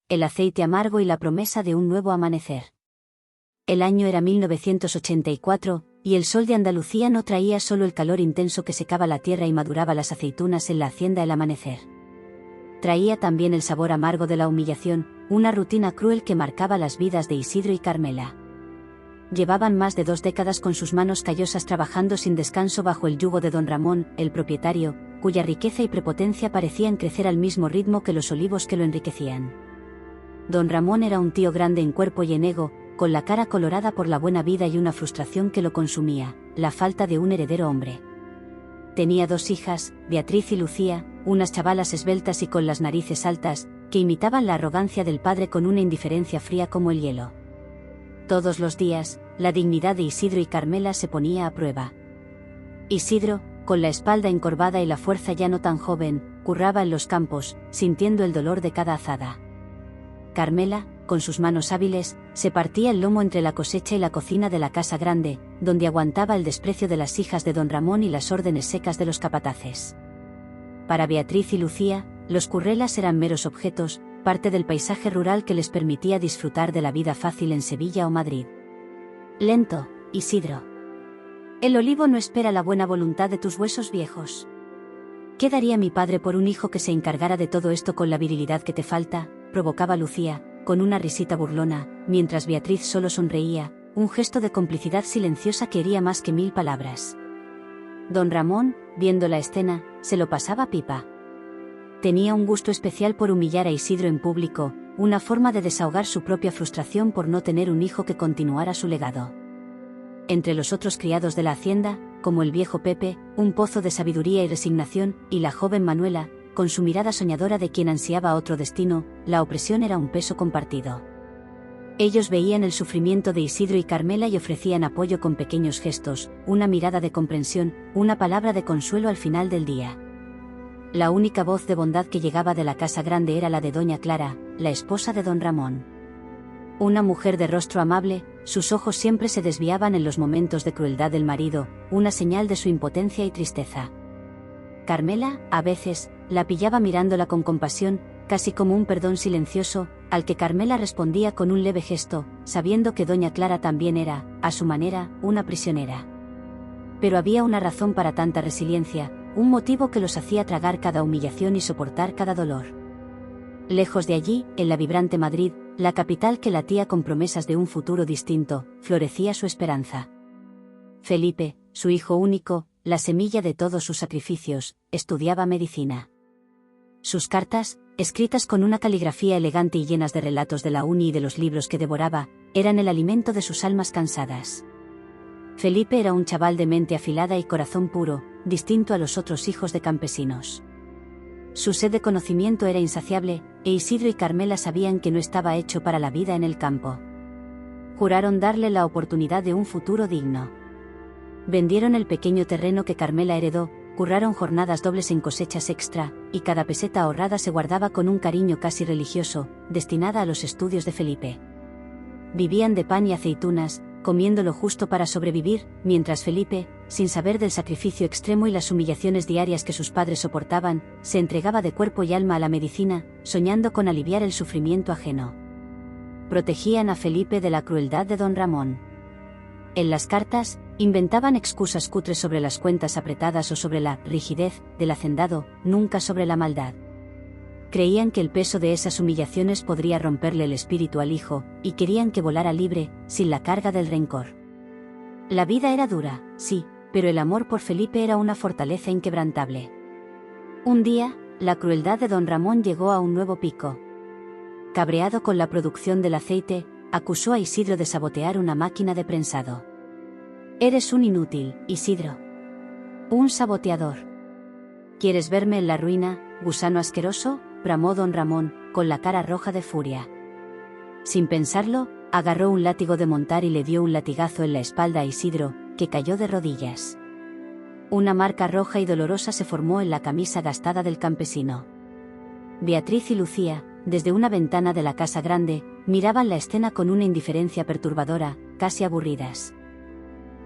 el aceite amargo y la promesa de un nuevo amanecer. El año era 1984, y el sol de Andalucía no traía solo el calor intenso que secaba la tierra y maduraba las aceitunas en la hacienda al amanecer. Traía también el sabor amargo de la humillación, una rutina cruel que marcaba las vidas de Isidro y Carmela. Llevaban más de 2 décadas con sus manos callosas trabajando sin descanso bajo el yugo de don Ramón, el propietario, cuya riqueza y prepotencia parecían crecer al mismo ritmo que los olivos que lo enriquecían. Don Ramón era un tío grande en cuerpo y en ego, con la cara colorada por la buena vida y una frustración que lo consumía, la falta de un heredero hombre. Tenía 2 hijas, Beatriz y Lucía, unas chavalas esbeltas y con las narices altas, que imitaban la arrogancia del padre con una indiferencia fría como el hielo. Todos los días, la dignidad de Isidro y Carmela se ponía a prueba. Isidro, con la espalda encorvada y la fuerza ya no tan joven, curraba en los campos, sintiendo el dolor de cada azada. Carmela, con sus manos hábiles, se partía el lomo entre la cosecha y la cocina de la casa grande, donde aguantaba el desprecio de las hijas de don Ramón y las órdenes secas de los capataces. Para Beatriz y Lucía, los currelas eran meros objetos, parte del paisaje rural que les permitía disfrutar de la vida fácil en Sevilla o Madrid. Lento, Isidro. El olivo no espera la buena voluntad de tus huesos viejos. ¿Qué daría mi padre por un hijo que se encargara de todo esto con la virilidad que te falta?, provocaba Lucía, con una risita burlona, mientras Beatriz solo sonreía, un gesto de complicidad silenciosa que hería más que 1000 palabras. Don Ramón, viendo la escena, se lo pasaba pipa. Tenía un gusto especial por humillar a Isidro en público, una forma de desahogar su propia frustración por no tener un hijo que continuara su legado. Entre los otros criados de la hacienda, como el viejo Pepe, un pozo de sabiduría y resignación, y la joven Manuela, con su mirada soñadora de quien ansiaba otro destino, la opresión era un peso compartido. Ellos veían el sufrimiento de Isidro y Carmela y ofrecían apoyo con pequeños gestos, una mirada de comprensión, una palabra de consuelo al final del día. La única voz de bondad que llegaba de la casa grande era la de doña Clara, la esposa de don Ramón. Una mujer de rostro amable, sus ojos siempre se desviaban en los momentos de crueldad del marido, una señal de su impotencia y tristeza. Carmela, a veces, la pillaba mirándola con compasión, casi como un perdón silencioso, al que Carmela respondía con un leve gesto, sabiendo que doña Clara también era, a su manera, una prisionera. Pero había una razón para tanta resiliencia, un motivo que los hacía tragar cada humillación y soportar cada dolor. Lejos de allí, en la vibrante Madrid, la capital que latía con promesas de un futuro distinto, florecía su esperanza. Felipe, su hijo único, la semilla de todos sus sacrificios, estudiaba medicina. Sus cartas, escritas con una caligrafía elegante y llenas de relatos de la uni y de los libros que devoraba, eran el alimento de sus almas cansadas. Felipe era un chaval de mente afilada y corazón puro, distinto a los otros hijos de campesinos. Su sed de conocimiento era insaciable, e Isidro y Carmela sabían que no estaba hecho para la vida en el campo. Juraron darle la oportunidad de un futuro digno. Vendieron el pequeño terreno que Carmela heredó, curraron jornadas dobles en cosechas extra, y cada peseta ahorrada se guardaba con un cariño casi religioso, destinada a los estudios de Felipe. Vivían de pan y aceitunas, comiendo lo justo para sobrevivir, mientras Felipe, sin saber del sacrificio extremo y las humillaciones diarias que sus padres soportaban, se entregaba de cuerpo y alma a la medicina, soñando con aliviar el sufrimiento ajeno. Protegían a Felipe de la crueldad de don Ramón. En las cartas, inventaban excusas cutres sobre las cuentas apretadas o sobre la rigidez del hacendado, nunca sobre la maldad. Creían que el peso de esas humillaciones podría romperle el espíritu al hijo, y querían que volara libre, sin la carga del rencor. La vida era dura, sí, pero el amor por Felipe era una fortaleza inquebrantable. Un día, la crueldad de don Ramón llegó a un nuevo pico. Cabreado con la producción del aceite, acusó a Isidro de sabotear una máquina de prensado. «Eres un inútil, Isidro. Un saboteador. ¿Quieres verme en la ruina, gusano asqueroso?», bramó don Ramón, con la cara roja de furia. Sin pensarlo, agarró un látigo de montar y le dio un latigazo en la espalda a Isidro, que cayó de rodillas. Una marca roja y dolorosa se formó en la camisa gastada del campesino. Beatriz y Lucía, desde una ventana de la casa grande, miraban la escena con una indiferencia perturbadora, casi aburridas.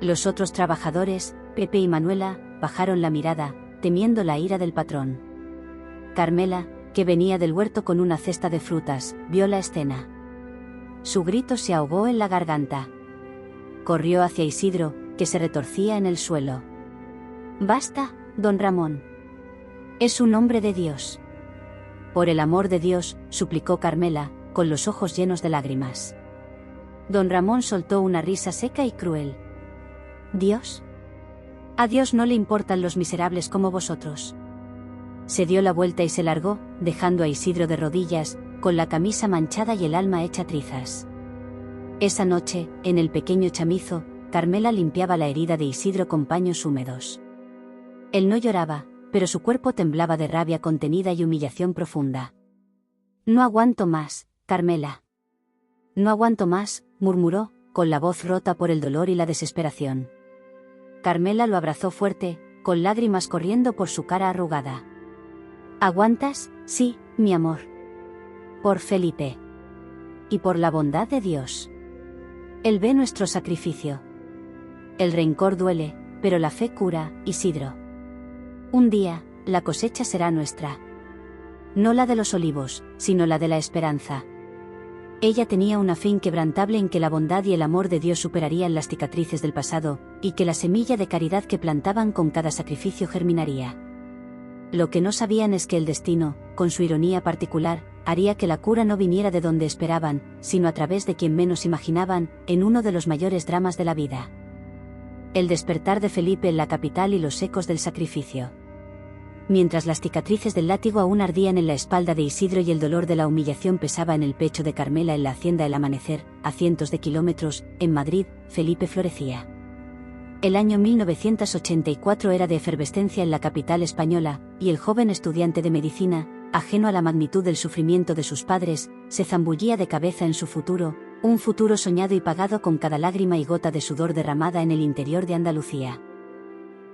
Los otros trabajadores, Pepe y Manuela, bajaron la mirada, temiendo la ira del patrón. Carmela, que venía del huerto con una cesta de frutas, vio la escena. Su grito se ahogó en la garganta. Corrió hacia Isidro, que se retorcía en el suelo. «Basta, don Ramón. Es un hombre de Dios». «Por el amor de Dios», suplicó Carmela, con los ojos llenos de lágrimas. Don Ramón soltó una risa seca y cruel. «¿Dios? A Dios no le importan los miserables como vosotros». Se dio la vuelta y se largó, dejando a Isidro de rodillas, con la camisa manchada y el alma hecha trizas. Esa noche, en el pequeño chamizo, Carmela limpiaba la herida de Isidro con paños húmedos. Él no lloraba, pero su cuerpo temblaba de rabia contenida y humillación profunda. «No aguanto más, Carmela. No aguanto más», murmuró, con la voz rota por el dolor y la desesperación. Carmela lo abrazó fuerte, con lágrimas corriendo por su cara arrugada. «¿Aguantas? Sí, mi amor. Por Felipe. Y por la bondad de Dios. Él ve nuestro sacrificio. El rencor duele, pero la fe cura, Isidro. Un día, la cosecha será nuestra. No la de los olivos, sino la de la esperanza». Ella tenía una fe inquebrantable en que la bondad y el amor de Dios superarían las cicatrices del pasado, y que la semilla de caridad que plantaban con cada sacrificio germinaría. Lo que no sabían es que el destino, con su ironía particular, haría que la cura no viniera de donde esperaban, sino a través de quien menos imaginaban, en uno de los mayores dramas de la vida. El despertar de Felipe en la capital y los ecos del sacrificio. Mientras las cicatrices del látigo aún ardían en la espalda de Isidro y el dolor de la humillación pesaba en el pecho de Carmela en la hacienda El Amanecer, a cientos de kilómetros, en Madrid, Felipe florecía. El año 1984 era de efervescencia en la capital española, y el joven estudiante de medicina, ajeno a la magnitud del sufrimiento de sus padres, se zambullía de cabeza en su futuro, un futuro soñado y pagado con cada lágrima y gota de sudor derramada en el interior de Andalucía.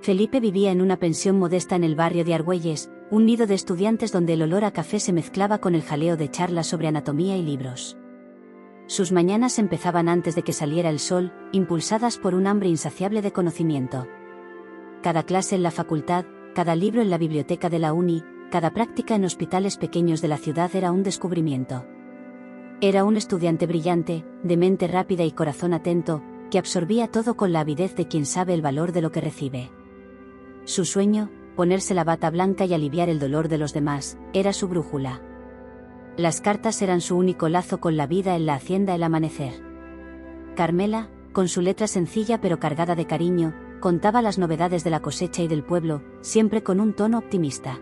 Felipe vivía en una pensión modesta en el barrio de Argüelles, un nido de estudiantes donde el olor a café se mezclaba con el jaleo de charlas sobre anatomía y libros. Sus mañanas empezaban antes de que saliera el sol, impulsadas por un hambre insaciable de conocimiento. Cada clase en la facultad, cada libro en la biblioteca de la uni, cada práctica en hospitales pequeños de la ciudad era un descubrimiento. Era un estudiante brillante, de mente rápida y corazón atento, que absorbía todo con la avidez de quien sabe el valor de lo que recibe. Su sueño, ponerse la bata blanca y aliviar el dolor de los demás, era su brújula. Las cartas eran su único lazo con la vida en la hacienda El Amanecer. Carmela, con su letra sencilla pero cargada de cariño, contaba las novedades de la cosecha y del pueblo, siempre con un tono optimista.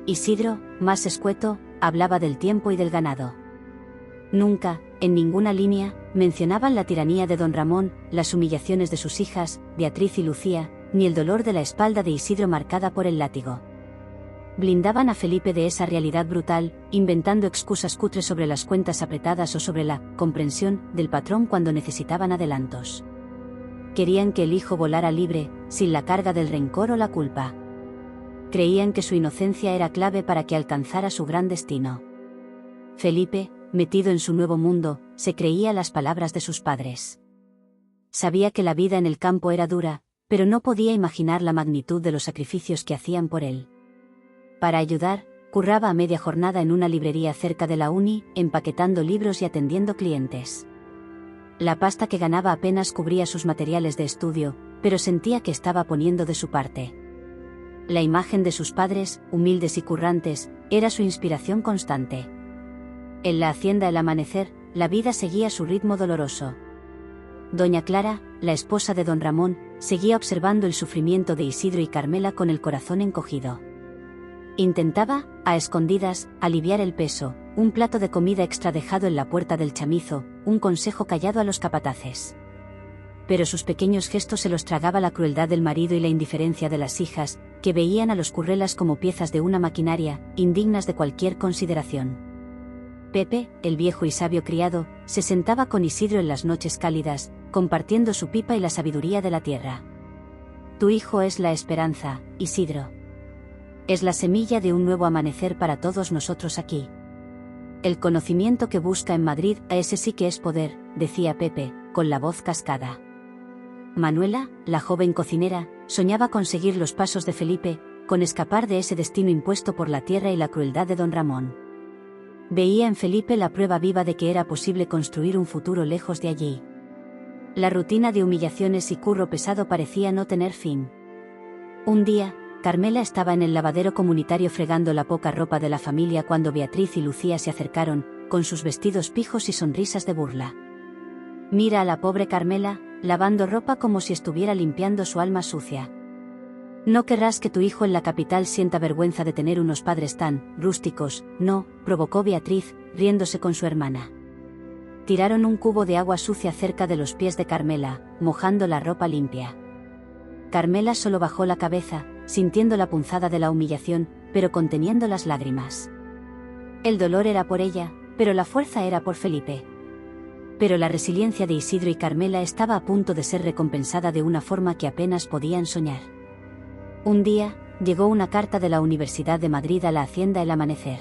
Isidro, más escueto, hablaba del tiempo y del ganado. Nunca, en ninguna línea, mencionaban la tiranía de don Ramón, las humillaciones de sus hijas, Beatriz y Lucía, ni el dolor de la espalda de Isidro marcada por el látigo. Blindaban a Felipe de esa realidad brutal, inventando excusas cutres sobre las cuentas apretadas o sobre la comprensión del patrón cuando necesitaban adelantos. Querían que el hijo volara libre, sin la carga del rencor o la culpa. Creían que su inocencia era clave para que alcanzara su gran destino. Felipe, metido en su nuevo mundo, se creía las palabras de sus padres. Sabía que la vida en el campo era dura, pero no podía imaginar la magnitud de los sacrificios que hacían por él. Para ayudar, curraba a media jornada en una librería cerca de la uni, empaquetando libros y atendiendo clientes. La pasta que ganaba apenas cubría sus materiales de estudio, pero sentía que estaba poniendo de su parte. La imagen de sus padres, humildes y currantes, era su inspiración constante. En la hacienda El Amanecer, la vida seguía su ritmo doloroso. Doña Clara, la esposa de don Ramón, seguía observando el sufrimiento de Isidro y Carmela con el corazón encogido. Intentaba, a escondidas, aliviar el peso, un plato de comida extra dejado en la puerta del chamizo, un consejo callado a los capataces. Pero sus pequeños gestos se los tragaba la crueldad del marido y la indiferencia de las hijas, que veían a los currelas como piezas de una maquinaria, indignas de cualquier consideración. Pepe, el viejo y sabio criado, se sentaba con Isidro en las noches cálidas, compartiendo su pipa y la sabiduría de la tierra. Tu hijo es la esperanza, Isidro. Es la semilla de un nuevo amanecer para todos nosotros aquí. El conocimiento que busca en Madrid, a ese sí que es poder, decía Pepe, con la voz cascada. Manuela, la joven cocinera, soñaba con seguir los pasos de Felipe, con escapar de ese destino impuesto por la tierra y la crueldad de don Ramón. Veía en Felipe la prueba viva de que era posible construir un futuro lejos de allí. La rutina de humillaciones y curro pesado parecía no tener fin. Un día, Carmela estaba en el lavadero comunitario fregando la poca ropa de la familia cuando Beatriz y Lucía se acercaron, con sus vestidos pijos y sonrisas de burla. «Mira a la pobre Carmela, lavando ropa como si estuviera limpiando su alma sucia. No querrás que tu hijo en la capital sienta vergüenza de tener unos padres tan rústicos, ¿no?», provocó Beatriz, riéndose con su hermana. Tiraron un cubo de agua sucia cerca de los pies de Carmela, mojando la ropa limpia. Carmela solo bajó la cabeza, sintiendo la punzada de la humillación, pero conteniendo las lágrimas. El dolor era por ella, pero la fuerza era por Felipe. Pero la resiliencia de Isidro y Carmela estaba a punto de ser recompensada de una forma que apenas podían soñar. Un día, llegó una carta de la Universidad de Madrid a la hacienda al amanecer.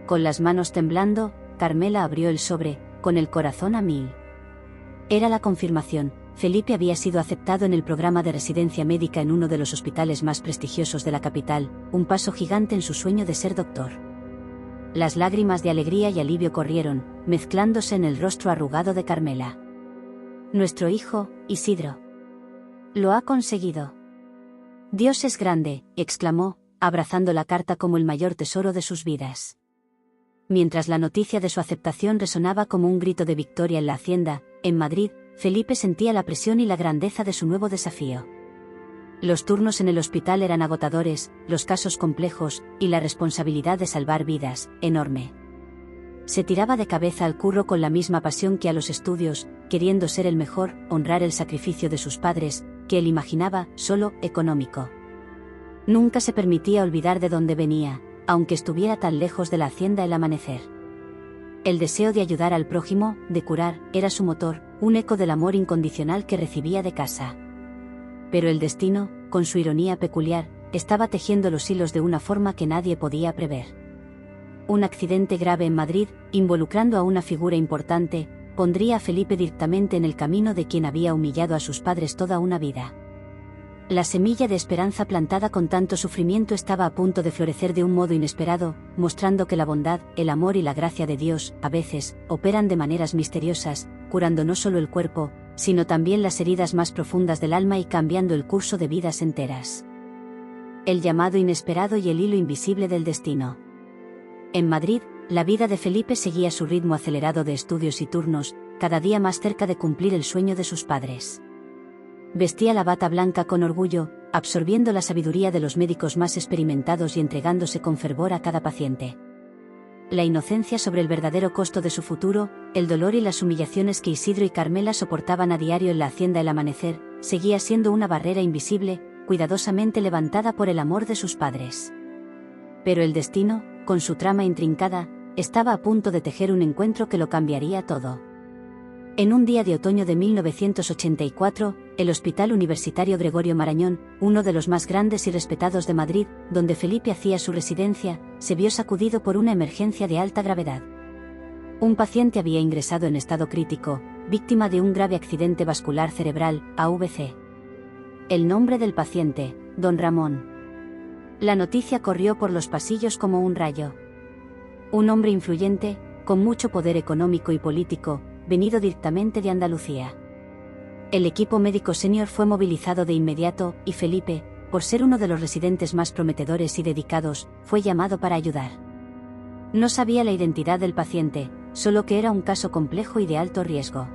Con las manos temblando, Carmela abrió el sobre, con el corazón a mil. Era la confirmación. Felipe había sido aceptado en el programa de residencia médica en uno de los hospitales más prestigiosos de la capital, un paso gigante en su sueño de ser doctor. Las lágrimas de alegría y alivio corrieron, mezclándose en el rostro arrugado de Carmela. «Nuestro hijo, Isidro. Lo ha conseguido. Dios es grande», exclamó, abrazando la carta como el mayor tesoro de sus vidas. Mientras la noticia de su aceptación resonaba como un grito de victoria en la hacienda, en Madrid, Felipe sentía la presión y la grandeza de su nuevo desafío. Los turnos en el hospital eran agotadores, los casos complejos, y la responsabilidad de salvar vidas, enorme. Se tiraba de cabeza al curro con la misma pasión que a los estudios, queriendo ser el mejor, honrar el sacrificio de sus padres, que él imaginaba solo económico. Nunca se permitía olvidar de dónde venía, aunque estuviera tan lejos de la hacienda al amanecer. El deseo de ayudar al prójimo, de curar, era su motor, un eco del amor incondicional que recibía de casa. Pero el destino, con su ironía peculiar, estaba tejiendo los hilos de una forma que nadie podía prever. Un accidente grave en Madrid, involucrando a una figura importante, pondría a Felipe directamente en el camino de quien había humillado a sus padres toda una vida. La semilla de esperanza plantada con tanto sufrimiento estaba a punto de florecer de un modo inesperado, mostrando que la bondad, el amor y la gracia de Dios, a veces, operan de maneras misteriosas, curando no solo el cuerpo, sino también las heridas más profundas del alma y cambiando el curso de vidas enteras. El llamado inesperado y el hilo invisible del destino. En Madrid, la vida de Felipe seguía su ritmo acelerado de estudios y turnos, cada día más cerca de cumplir el sueño de sus padres. Vestía la bata blanca con orgullo, absorbiendo la sabiduría de los médicos más experimentados y entregándose con fervor a cada paciente. La inocencia sobre el verdadero costo de su futuro, el dolor y las humillaciones que Isidro y Carmela soportaban a diario en la hacienda al amanecer, seguía siendo una barrera invisible, cuidadosamente levantada por el amor de sus padres. Pero el destino, con su trama intrincada, estaba a punto de tejer un encuentro que lo cambiaría todo. En un día de otoño de 1984, el Hospital Universitario Gregorio Marañón, uno de los más grandes y respetados de Madrid, donde Felipe hacía su residencia, se vio sacudido por una emergencia de alta gravedad. Un paciente había ingresado en estado crítico, víctima de un grave accidente vascular cerebral, AVC. El nombre del paciente, don Ramón. La noticia corrió por los pasillos como un rayo. Un hombre influyente, con mucho poder económico y político, venido directamente de Andalucía. El equipo médico senior fue movilizado de inmediato, y Felipe, por ser uno de los residentes más prometedores y dedicados, fue llamado para ayudar. No sabía la identidad del paciente, solo que era un caso complejo y de alto riesgo.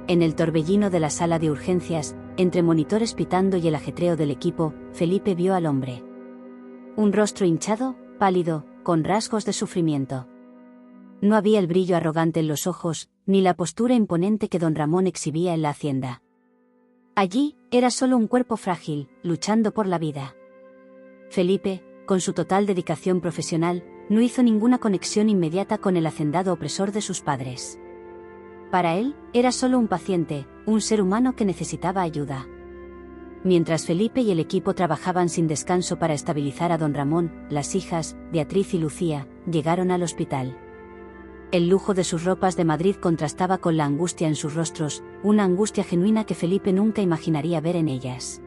En el torbellino de la sala de urgencias, entre monitores pitando y el ajetreo del equipo, Felipe vio al hombre. Un rostro hinchado, pálido, con rasgos de sufrimiento. No había el brillo arrogante en los ojos, ni la postura imponente que don Ramón exhibía en la hacienda. Allí, era solo un cuerpo frágil, luchando por la vida. Felipe, con su total dedicación profesional, no hizo ninguna conexión inmediata con el hacendado opresor de sus padres. Para él, era solo un paciente, un ser humano que necesitaba ayuda. Mientras Felipe y el equipo trabajaban sin descanso para estabilizar a don Ramón, las hijas, Beatriz y Lucía, llegaron al hospital. El lujo de sus ropas de Madrid contrastaba con la angustia en sus rostros, una angustia genuina que Felipe nunca imaginaría ver en ellas.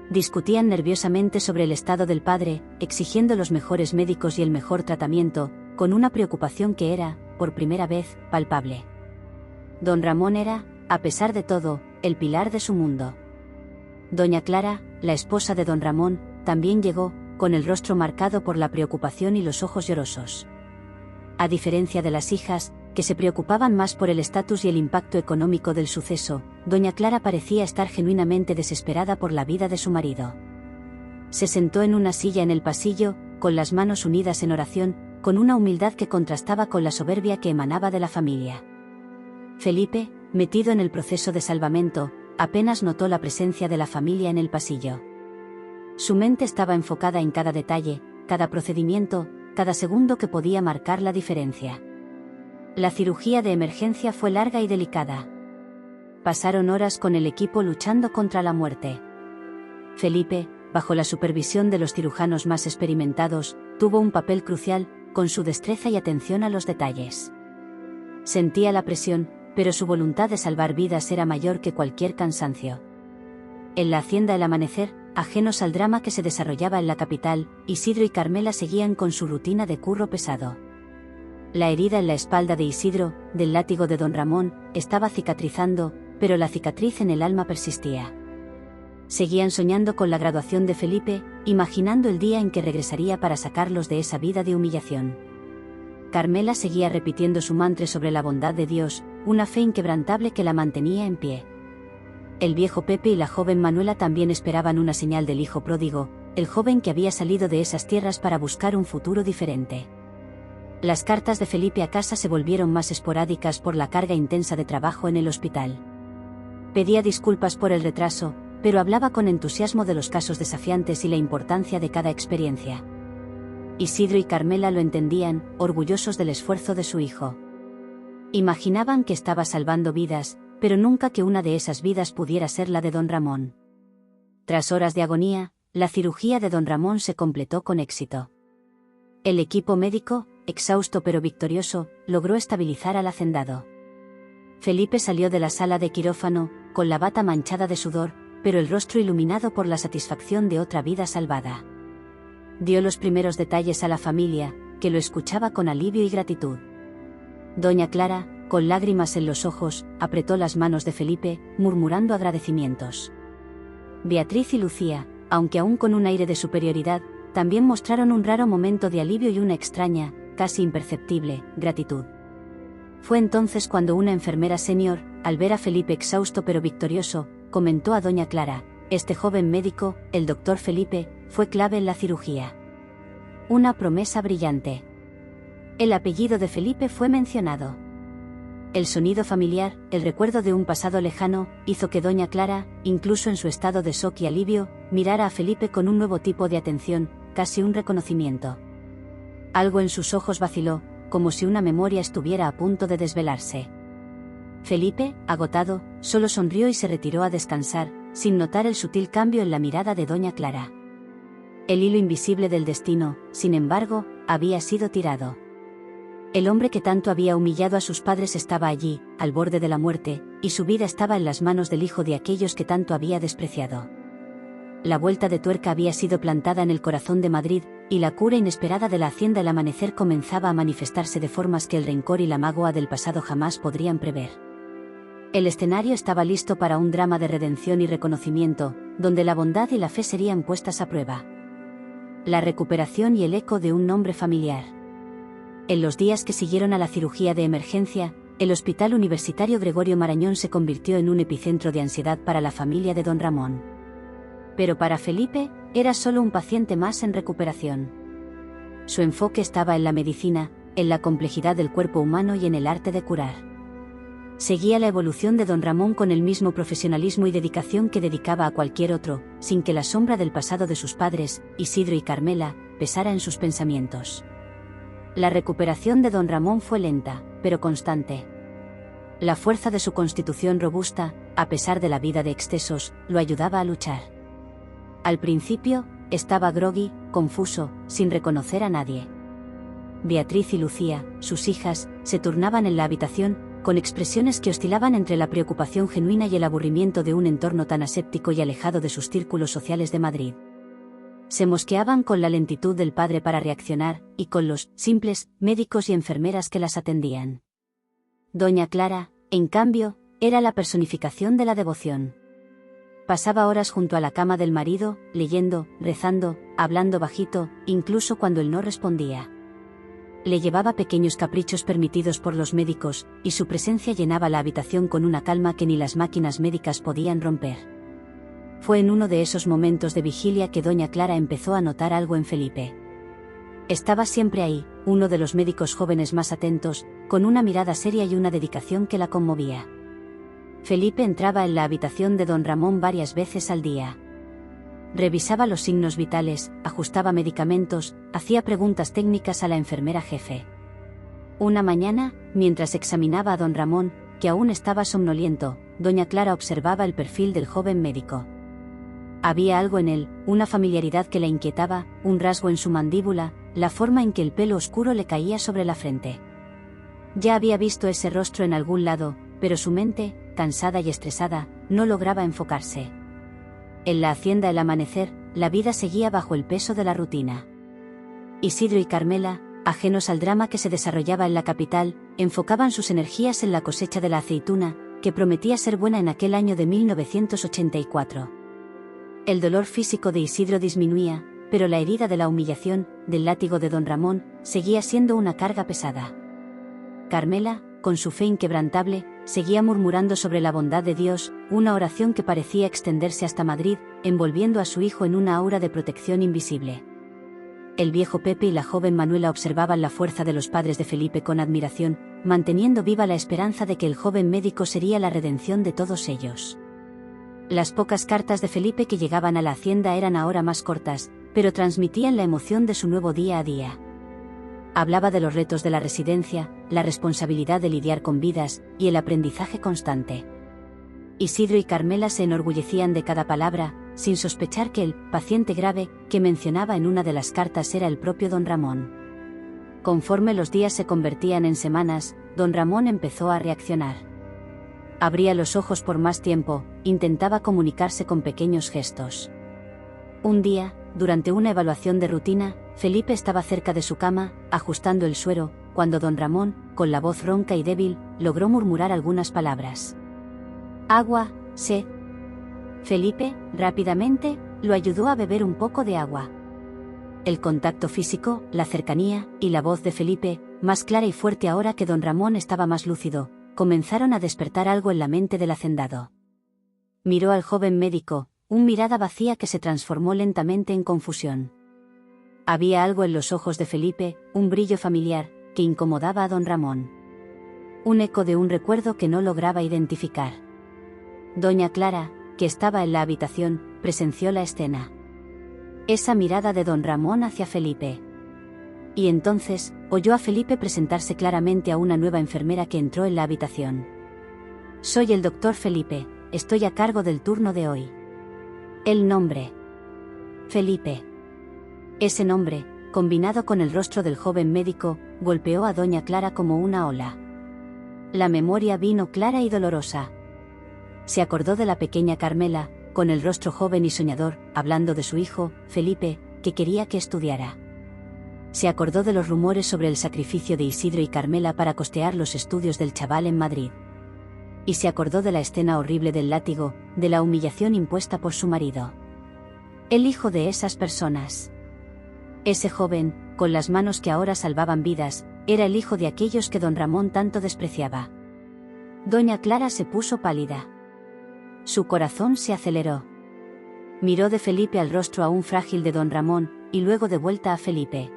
Discutían nerviosamente sobre el estado del padre, exigiendo los mejores médicos y el mejor tratamiento, con una preocupación que era, por primera vez, palpable. Don Ramón era, a pesar de todo, el pilar de su mundo. Doña Clara, la esposa de don Ramón, también llegó, con el rostro marcado por la preocupación y los ojos llorosos. A diferencia de las hijas, que se preocupaban más por el estatus y el impacto económico del suceso, doña Clara parecía estar genuinamente desesperada por la vida de su marido. Se sentó en una silla en el pasillo, con las manos unidas en oración, con una humildad que contrastaba con la soberbia que emanaba de la familia. Felipe, metido en el proceso de salvamento, apenas notó la presencia de la familia en el pasillo. Su mente estaba enfocada en cada detalle, cada procedimiento, cada segundo que podía marcar la diferencia. La cirugía de emergencia fue larga y delicada. Pasaron horas con el equipo luchando contra la muerte. Felipe, bajo la supervisión de los cirujanos más experimentados, tuvo un papel crucial, con su destreza y atención a los detalles. Sentía la presión, pero su voluntad de salvar vidas era mayor que cualquier cansancio. En la hacienda El Amanecer, ajenos al drama que se desarrollaba en la capital, Isidro y Carmela seguían con su rutina de curro pesado. La herida en la espalda de Isidro, del látigo de don Ramón, estaba cicatrizando, pero la cicatriz en el alma persistía. Seguían soñando con la graduación de Felipe, imaginando el día en que regresaría para sacarlos de esa vida de humillación. Carmela seguía repitiendo su mantra sobre la bondad de Dios, una fe inquebrantable que la mantenía en pie. El viejo Pepe y la joven Manuela también esperaban una señal del hijo pródigo, el joven que había salido de esas tierras para buscar un futuro diferente. Las cartas de Felipe a casa se volvieron más esporádicas por la carga intensa de trabajo en el hospital. Pedía disculpas por el retraso, pero hablaba con entusiasmo de los casos desafiantes y la importancia de cada experiencia. Isidro y Carmela lo entendían, orgullosos del esfuerzo de su hijo. Imaginaban que estaba salvando vidas, pero nunca que una de esas vidas pudiera ser la de don Ramón. Tras horas de agonía, la cirugía de don Ramón se completó con éxito. El equipo médico, exhausto pero victorioso, logró estabilizar al hacendado. Felipe salió de la sala de quirófano, con la bata manchada de sudor, pero el rostro iluminado por la satisfacción de otra vida salvada. Dio los primeros detalles a la familia, que lo escuchaba con alivio y gratitud. Doña Clara, con lágrimas en los ojos, apretó las manos de Felipe, murmurando agradecimientos. Beatriz y Lucía, aunque aún con un aire de superioridad, también mostraron un raro momento de alivio y una extraña, casi imperceptible, gratitud. Fue entonces cuando una enfermera senior, al ver a Felipe exhausto pero victorioso, comentó a doña Clara: este joven médico, el doctor Felipe, fue clave en la cirugía. Una promesa brillante. El apellido de Felipe fue mencionado. El sonido familiar, el recuerdo de un pasado lejano, hizo que doña Clara, incluso en su estado de shock y alivio, mirara a Felipe con un nuevo tipo de atención, casi un reconocimiento. Algo en sus ojos vaciló, como si una memoria estuviera a punto de desvelarse. Felipe, agotado, solo sonrió y se retiró a descansar, sin notar el sutil cambio en la mirada de doña Clara. El hilo invisible del destino, sin embargo, había sido tirado. El hombre que tanto había humillado a sus padres estaba allí, al borde de la muerte, y su vida estaba en las manos del hijo de aquellos que tanto había despreciado. La vuelta de tuerca había sido plantada en el corazón de Madrid, y la cura inesperada de la hacienda El Amanecer comenzaba a manifestarse de formas que el rencor y la magua del pasado jamás podrían prever. El escenario estaba listo para un drama de redención y reconocimiento, donde la bondad y la fe serían puestas a prueba. La recuperación y el eco de un nombre familiar. En los días que siguieron a la cirugía de emergencia, el Hospital Universitario Gregorio Marañón se convirtió en un epicentro de ansiedad para la familia de don Ramón. Pero para Felipe, era solo un paciente más en recuperación. Su enfoque estaba en la medicina, en la complejidad del cuerpo humano y en el arte de curar. Seguía la evolución de don Ramón con el mismo profesionalismo y dedicación que dedicaba a cualquier otro, sin que la sombra del pasado de sus padres, Isidro y Carmela, pesara en sus pensamientos. La recuperación de don Ramón fue lenta, pero constante. La fuerza de su constitución robusta, a pesar de la vida de excesos, lo ayudaba a luchar. Al principio, estaba groggy, confuso, sin reconocer a nadie. Beatriz y Lucía, sus hijas, se turnaban en la habitación, con expresiones que oscilaban entre la preocupación genuina y el aburrimiento de un entorno tan aséptico y alejado de sus círculos sociales de Madrid. Se mosqueaban con la lentitud del padre para reaccionar, y con los simples médicos y enfermeras que las atendían. Doña Clara, en cambio, era la personificación de la devoción. Pasaba horas junto a la cama del marido, leyendo, rezando, hablando bajito, incluso cuando él no respondía. Le llevaba pequeños caprichos permitidos por los médicos, y su presencia llenaba la habitación con una calma que ni las máquinas médicas podían romper. Fue en uno de esos momentos de vigilia que doña Clara empezó a notar algo en Felipe. Estaba siempre ahí, uno de los médicos jóvenes más atentos, con una mirada seria y una dedicación que la conmovía. Felipe entraba en la habitación de don Ramón varias veces al día. Revisaba los signos vitales, ajustaba medicamentos, hacía preguntas técnicas a la enfermera jefe. Una mañana, mientras examinaba a don Ramón, que aún estaba somnoliento, doña Clara observaba el perfil del joven médico. Había algo en él, una familiaridad que la inquietaba, un rasgo en su mandíbula, la forma en que el pelo oscuro le caía sobre la frente. Ya había visto ese rostro en algún lado, pero su mente, cansada y estresada, no lograba enfocarse. En la hacienda El Amanecer, la vida seguía bajo el peso de la rutina. Isidro y Carmela, ajenos al drama que se desarrollaba en la capital, enfocaban sus energías en la cosecha de la aceituna, que prometía ser buena en aquel año de 1984. El dolor físico de Isidro disminuía, pero la herida de la humillación, del látigo de don Ramón, seguía siendo una carga pesada. Carmela, con su fe inquebrantable, seguía murmurando sobre la bondad de Dios, una oración que parecía extenderse hasta Madrid, envolviendo a su hijo en una aura de protección invisible. El viejo Pepe y la joven Manuela observaban la fuerza de los padres de Felipe con admiración, manteniendo viva la esperanza de que el joven médico sería la redención de todos ellos. Las pocas cartas de Felipe que llegaban a la hacienda eran ahora más cortas, pero transmitían la emoción de su nuevo día a día. Hablaba de los retos de la residencia, la responsabilidad de lidiar con vidas, y el aprendizaje constante. Isidro y Carmela se enorgullecían de cada palabra, sin sospechar que el paciente grave que mencionaba en una de las cartas era el propio don Ramón. Conforme los días se convertían en semanas, don Ramón empezó a reaccionar. Abría los ojos por más tiempo, intentaba comunicarse con pequeños gestos. Un día, durante una evaluación de rutina, Felipe estaba cerca de su cama, ajustando el suero, cuando don Ramón, con la voz ronca y débil, logró murmurar algunas palabras. Agua, sed. Felipe, rápidamente, lo ayudó a beber un poco de agua. El contacto físico, la cercanía, y la voz de Felipe, más clara y fuerte ahora que don Ramón estaba más lúcido, comenzaron a despertar algo en la mente del hacendado. Miró al joven médico, una mirada vacía que se transformó lentamente en confusión. Había algo en los ojos de Felipe, un brillo familiar, que incomodaba a don Ramón. Un eco de un recuerdo que no lograba identificar. Doña Clara, que estaba en la habitación, presenció la escena. Esa mirada de don Ramón hacia Felipe. Y entonces, oyó a Felipe presentarse claramente a una nueva enfermera que entró en la habitación. Soy el doctor Felipe, estoy a cargo del turno de hoy. El nombre. Felipe. Ese nombre, combinado con el rostro del joven médico, golpeó a doña Clara como una ola. La memoria vino clara y dolorosa. Se acordó de la pequeña Carmela, con el rostro joven y soñador, hablando de su hijo, Felipe, que quería que estudiara. Se acordó de los rumores sobre el sacrificio de Isidro y Carmela para costear los estudios del chaval en Madrid. Y se acordó de la escena horrible del látigo, de la humillación impuesta por su marido. El hijo de esas personas. Ese joven, con las manos que ahora salvaban vidas, era el hijo de aquellos que don Ramón tanto despreciaba. Doña Clara se puso pálida. Su corazón se aceleró. Miró de Felipe al rostro aún frágil de don Ramón, y luego de vuelta a Felipe.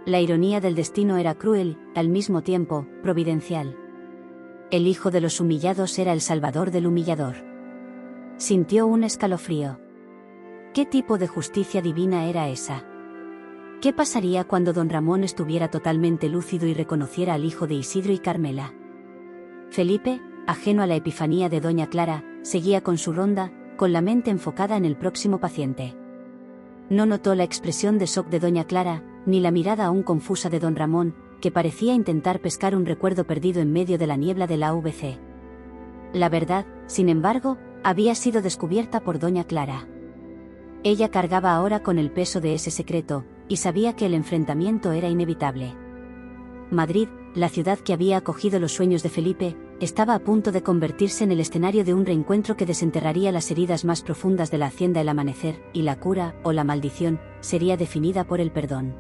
La ironía del destino era cruel, al mismo tiempo, providencial. El hijo de los humillados era el salvador del humillador. Sintió un escalofrío. ¿Qué tipo de justicia divina era esa? ¿Qué pasaría cuando don Ramón estuviera totalmente lúcido y reconociera al hijo de Isidro y Carmela? Felipe, ajeno a la epifanía de doña Clara, seguía con su ronda, con la mente enfocada en el próximo paciente. No notó la expresión de shock de doña Clara, ni la mirada aún confusa de don Ramón, que parecía intentar pescar un recuerdo perdido en medio de la niebla de la AVC. La verdad, sin embargo, había sido descubierta por doña Clara. Ella cargaba ahora con el peso de ese secreto, y sabía que el enfrentamiento era inevitable. Madrid, la ciudad que había acogido los sueños de Felipe, estaba a punto de convertirse en el escenario de un reencuentro que desenterraría las heridas más profundas de la hacienda El Amanecer, y la cura, o la maldición, sería definida por el perdón.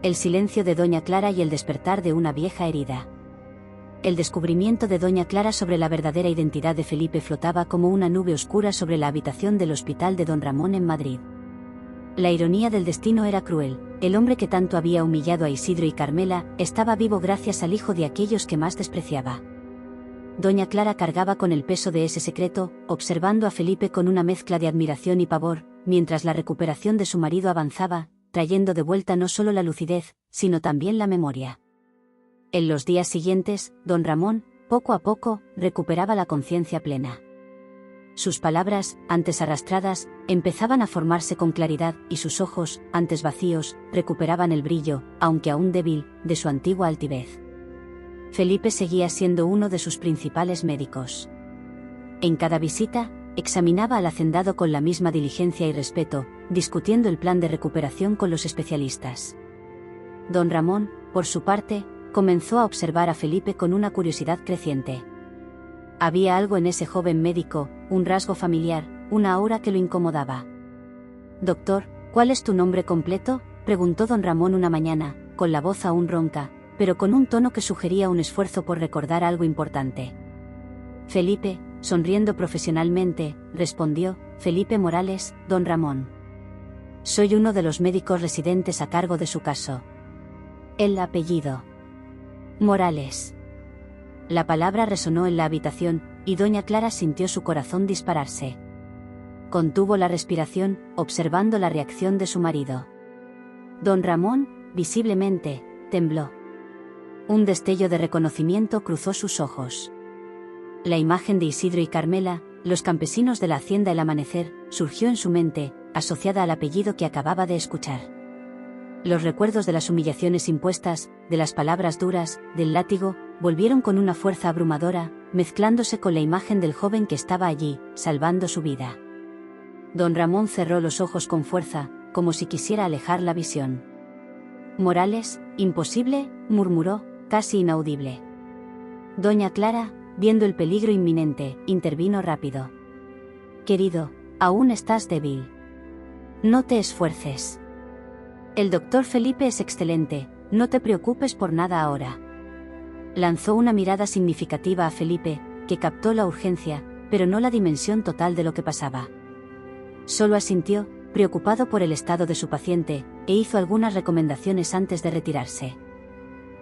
El silencio de doña Clara y el despertar de una vieja herida. El descubrimiento de doña Clara sobre la verdadera identidad de Felipe flotaba como una nube oscura sobre la habitación del hospital de don Ramón en Madrid. La ironía del destino era cruel. El hombre que tanto había humillado a Isidro y Carmela, estaba vivo gracias al hijo de aquellos que más despreciaba. Doña Clara cargaba con el peso de ese secreto, observando a Felipe con una mezcla de admiración y pavor, mientras la recuperación de su marido avanzaba, trayendo de vuelta no solo la lucidez, sino también la memoria. En los días siguientes, don Ramón, poco a poco, recuperaba la conciencia plena. Sus palabras, antes arrastradas, empezaban a formarse con claridad, y sus ojos, antes vacíos, recuperaban el brillo, aunque aún débil, de su antigua altivez. Felipe seguía siendo uno de sus principales médicos. En cada visita, examinaba al hacendado con la misma diligencia y respeto, discutiendo el plan de recuperación con los especialistas. Don Ramón, por su parte, comenzó a observar a Felipe con una curiosidad creciente. Había algo en ese joven médico, un rasgo familiar, una aura que lo incomodaba. «Doctor, ¿cuál es tu nombre completo?», preguntó don Ramón una mañana, con la voz aún ronca, pero con un tono que sugería un esfuerzo por recordar algo importante. Felipe, sonriendo profesionalmente, respondió: «Felipe Morales, don Ramón. Soy uno de los médicos residentes a cargo de su caso». El apellido: Morales. La palabra resonó en la habitación, y doña Clara sintió su corazón dispararse. Contuvo la respiración, observando la reacción de su marido. Don Ramón, visiblemente, tembló. Un destello de reconocimiento cruzó sus ojos. La imagen de Isidro y Carmela, los campesinos de la hacienda El Amanecer, surgió en su mente, asociada al apellido que acababa de escuchar. Los recuerdos de las humillaciones impuestas, de las palabras duras, del látigo, volvieron con una fuerza abrumadora, mezclándose con la imagen del joven que estaba allí, salvando su vida. Don Ramón cerró los ojos con fuerza, como si quisiera alejar la visión. «Morales, imposible», murmuró, casi inaudible. Doña Clara, viendo el peligro inminente, intervino rápido. «Querido, aún estás débil. No te esfuerces. El doctor Felipe es excelente, no te preocupes por nada ahora». Lanzó una mirada significativa a Felipe, que captó la urgencia, pero no la dimensión total de lo que pasaba. Solo asintió, preocupado por el estado de su paciente, e hizo algunas recomendaciones antes de retirarse.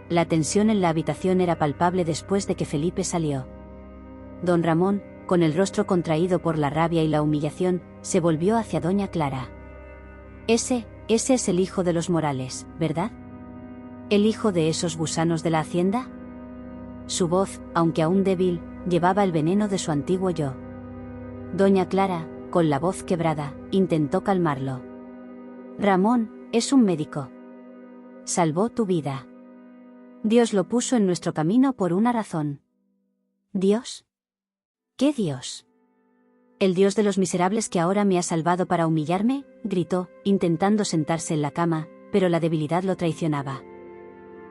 La tensión en la habitación era palpable después de que Felipe salió. Don Ramón, con el rostro contraído por la rabia y la humillación, se volvió hacia doña Clara. Ese es el hijo de los Morales, ¿verdad? ¿El hijo de esos gusanos de la hacienda?» Su voz, aunque aún débil, llevaba el veneno de su antiguo yo. Doña Clara, con la voz quebrada, intentó calmarlo. «Ramón, es un médico. Salvó tu vida. Dios lo puso en nuestro camino por una razón». «¿Dios? ¿Qué Dios?» «El Dios de los miserables que ahora me ha salvado para humillarme», gritó, intentando sentarse en la cama, pero la debilidad lo traicionaba.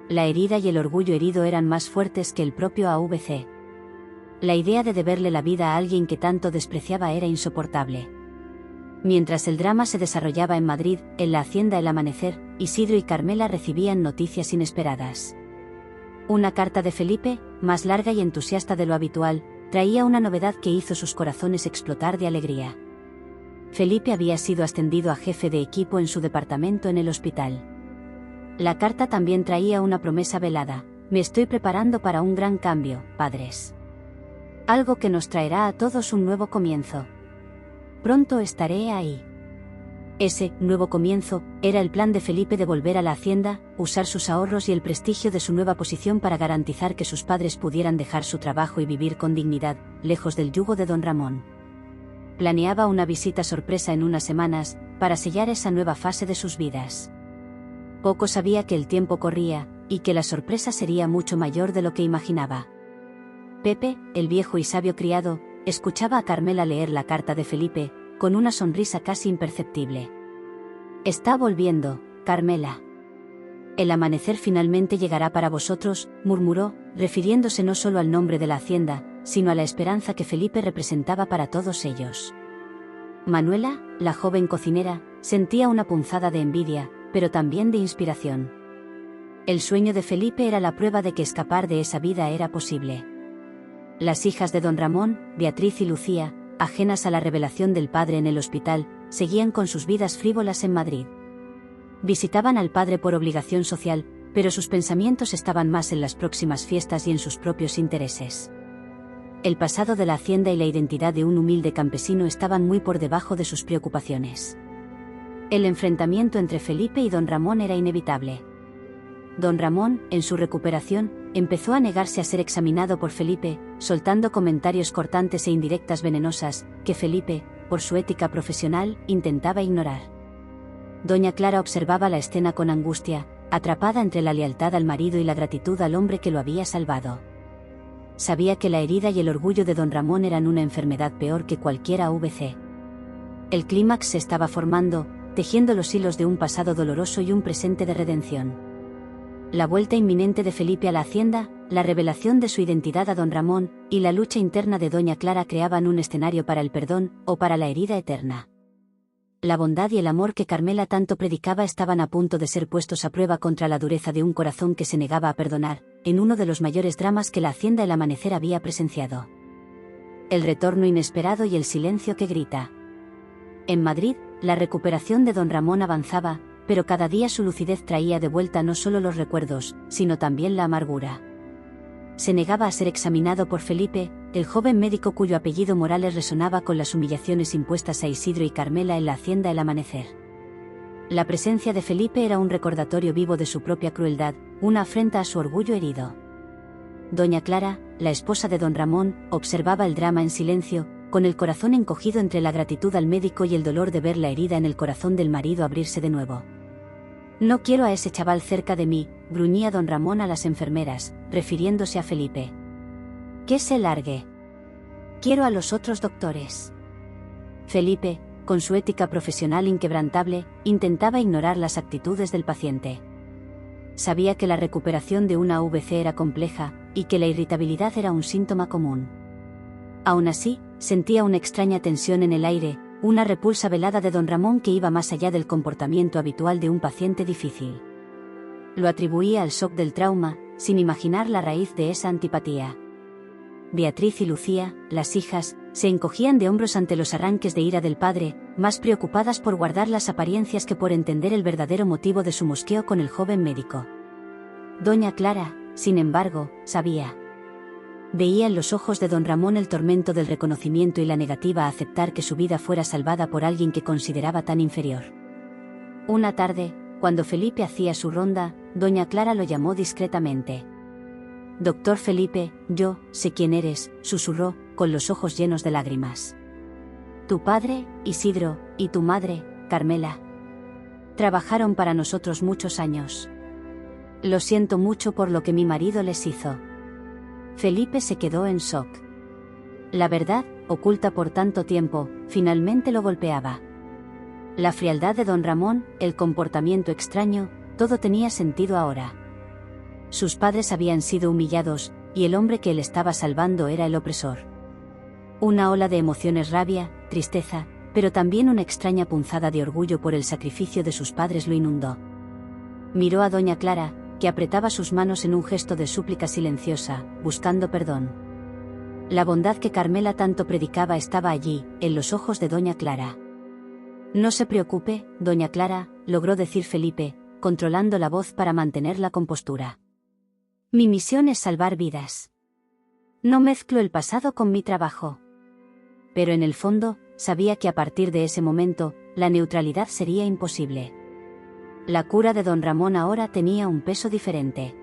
La herida y el orgullo herido eran más fuertes que el propio AVC. La idea de deberle la vida a alguien que tanto despreciaba era insoportable. Mientras el drama se desarrollaba en Madrid, en la hacienda El Amanecer, Isidro y Carmela recibían noticias inesperadas. Una carta de Felipe, más larga y entusiasta de lo habitual, traía una novedad que hizo sus corazones explotar de alegría. Felipe había sido ascendido a jefe de equipo en su departamento en el hospital. La carta también traía una promesa velada: «Me estoy preparando para un gran cambio, padres. Algo que nos traerá a todos un nuevo comienzo. Pronto estaré ahí». Ese nuevo comienzo era el plan de Felipe de volver a la hacienda, usar sus ahorros y el prestigio de su nueva posición para garantizar que sus padres pudieran dejar su trabajo y vivir con dignidad, lejos del yugo de don Ramón. Planeaba una visita sorpresa en unas semanas, para sellar esa nueva fase de sus vidas. Poco sabía que el tiempo corría, y que la sorpresa sería mucho mayor de lo que imaginaba. Pepe, el viejo y sabio criado, escuchaba a Carmela leer la carta de Felipe, con una sonrisa casi imperceptible. «Está volviendo, Carmela. El amanecer finalmente llegará para vosotros», murmuró, refiriéndose no solo al nombre de la hacienda, sino a la esperanza que Felipe representaba para todos ellos. Manuela, la joven cocinera, sentía una punzada de envidia, pero también de inspiración. El sueño de Felipe era la prueba de que escapar de esa vida era posible. Las hijas de don Ramón, Beatriz y Lucía, ajenas a la revelación del padre en el hospital, seguían con sus vidas frívolas en Madrid. Visitaban al padre por obligación social, pero sus pensamientos estaban más en las próximas fiestas y en sus propios intereses. El pasado de la hacienda y la identidad de un humilde campesino estaban muy por debajo de sus preocupaciones. El enfrentamiento entre Felipe y don Ramón era inevitable. Don Ramón, en su recuperación, empezó a negarse a ser examinado por Felipe, soltando comentarios cortantes e indirectas venenosas, que Felipe, por su ética profesional, intentaba ignorar. Doña Clara observaba la escena con angustia, atrapada entre la lealtad al marido y la gratitud al hombre que lo había salvado. Sabía que la herida y el orgullo de don Ramón eran una enfermedad peor que cualquier AVC. El clímax se estaba formando, tejiendo los hilos de un pasado doloroso y un presente de redención. La vuelta inminente de Felipe a la hacienda, la revelación de su identidad a don Ramón, y la lucha interna de doña Clara creaban un escenario para el perdón, o para la herida eterna. La bondad y el amor que Carmela tanto predicaba estaban a punto de ser puestos a prueba contra la dureza de un corazón que se negaba a perdonar, en uno de los mayores dramas que la hacienda El Amanecer había presenciado. El retorno inesperado y el silencio que grita. En Madrid, la recuperación de don Ramón avanzaba, pero cada día su lucidez traía de vuelta no solo los recuerdos, sino también la amargura. Se negaba a ser examinado por Felipe, el joven médico cuyo apellido Morales resonaba con las humillaciones impuestas a Isidro y Carmela en la hacienda El Amanecer. La presencia de Felipe era un recordatorio vivo de su propia crueldad, una afrenta a su orgullo herido. Doña Clara, la esposa de don Ramón, observaba el drama en silencio, con el corazón encogido entre la gratitud al médico y el dolor de ver la herida en el corazón del marido abrirse de nuevo. «No quiero a ese chaval cerca de mí», gruñía don Ramón a las enfermeras, refiriéndose a Felipe. «Que se largue. Quiero a los otros doctores». Felipe, con su ética profesional inquebrantable, intentaba ignorar las actitudes del paciente. Sabía que la recuperación de una AVC era compleja, y que la irritabilidad era un síntoma común. Aún así, sentía una extraña tensión en el aire, una repulsa velada de don Ramón que iba más allá del comportamiento habitual de un paciente difícil. Lo atribuía al shock del trauma, sin imaginar la raíz de esa antipatía. Beatriz y Lucía, las hijas, se encogían de hombros ante los arranques de ira del padre, más preocupadas por guardar las apariencias que por entender el verdadero motivo de su mosqueo con el joven médico. Doña Clara, sin embargo, sabía. Veía en los ojos de don Ramón el tormento del reconocimiento y la negativa a aceptar que su vida fuera salvada por alguien que consideraba tan inferior. Una tarde, cuando Felipe hacía su ronda, doña Clara lo llamó discretamente. «Doctor Felipe, yo sé quién eres», susurró, con los ojos llenos de lágrimas. «Tu padre, Isidro, y tu madre, Carmela. Trabajaron para nosotros muchos años. Lo siento mucho por lo que mi marido les hizo». Felipe se quedó en shock. La verdad, oculta por tanto tiempo, finalmente lo golpeaba. La frialdad de don Ramón, el comportamiento extraño, todo tenía sentido ahora. Sus padres habían sido humillados, y el hombre que él estaba salvando era el opresor. Una ola de emociones, rabia, tristeza, pero también una extraña punzada de orgullo por el sacrificio de sus padres lo inundó. Miró a doña Clara, que apretaba sus manos en un gesto de súplica silenciosa, buscando perdón. La bondad que Carmela tanto predicaba estaba allí, en los ojos de doña Clara. «No se preocupe, doña Clara», logró decir Felipe, controlando la voz para mantener la compostura. «Mi misión es salvar vidas. No mezclo el pasado con mi trabajo». Pero en el fondo, sabía que a partir de ese momento, la neutralidad sería imposible. La cura de don Ramón ahora tenía un peso diferente.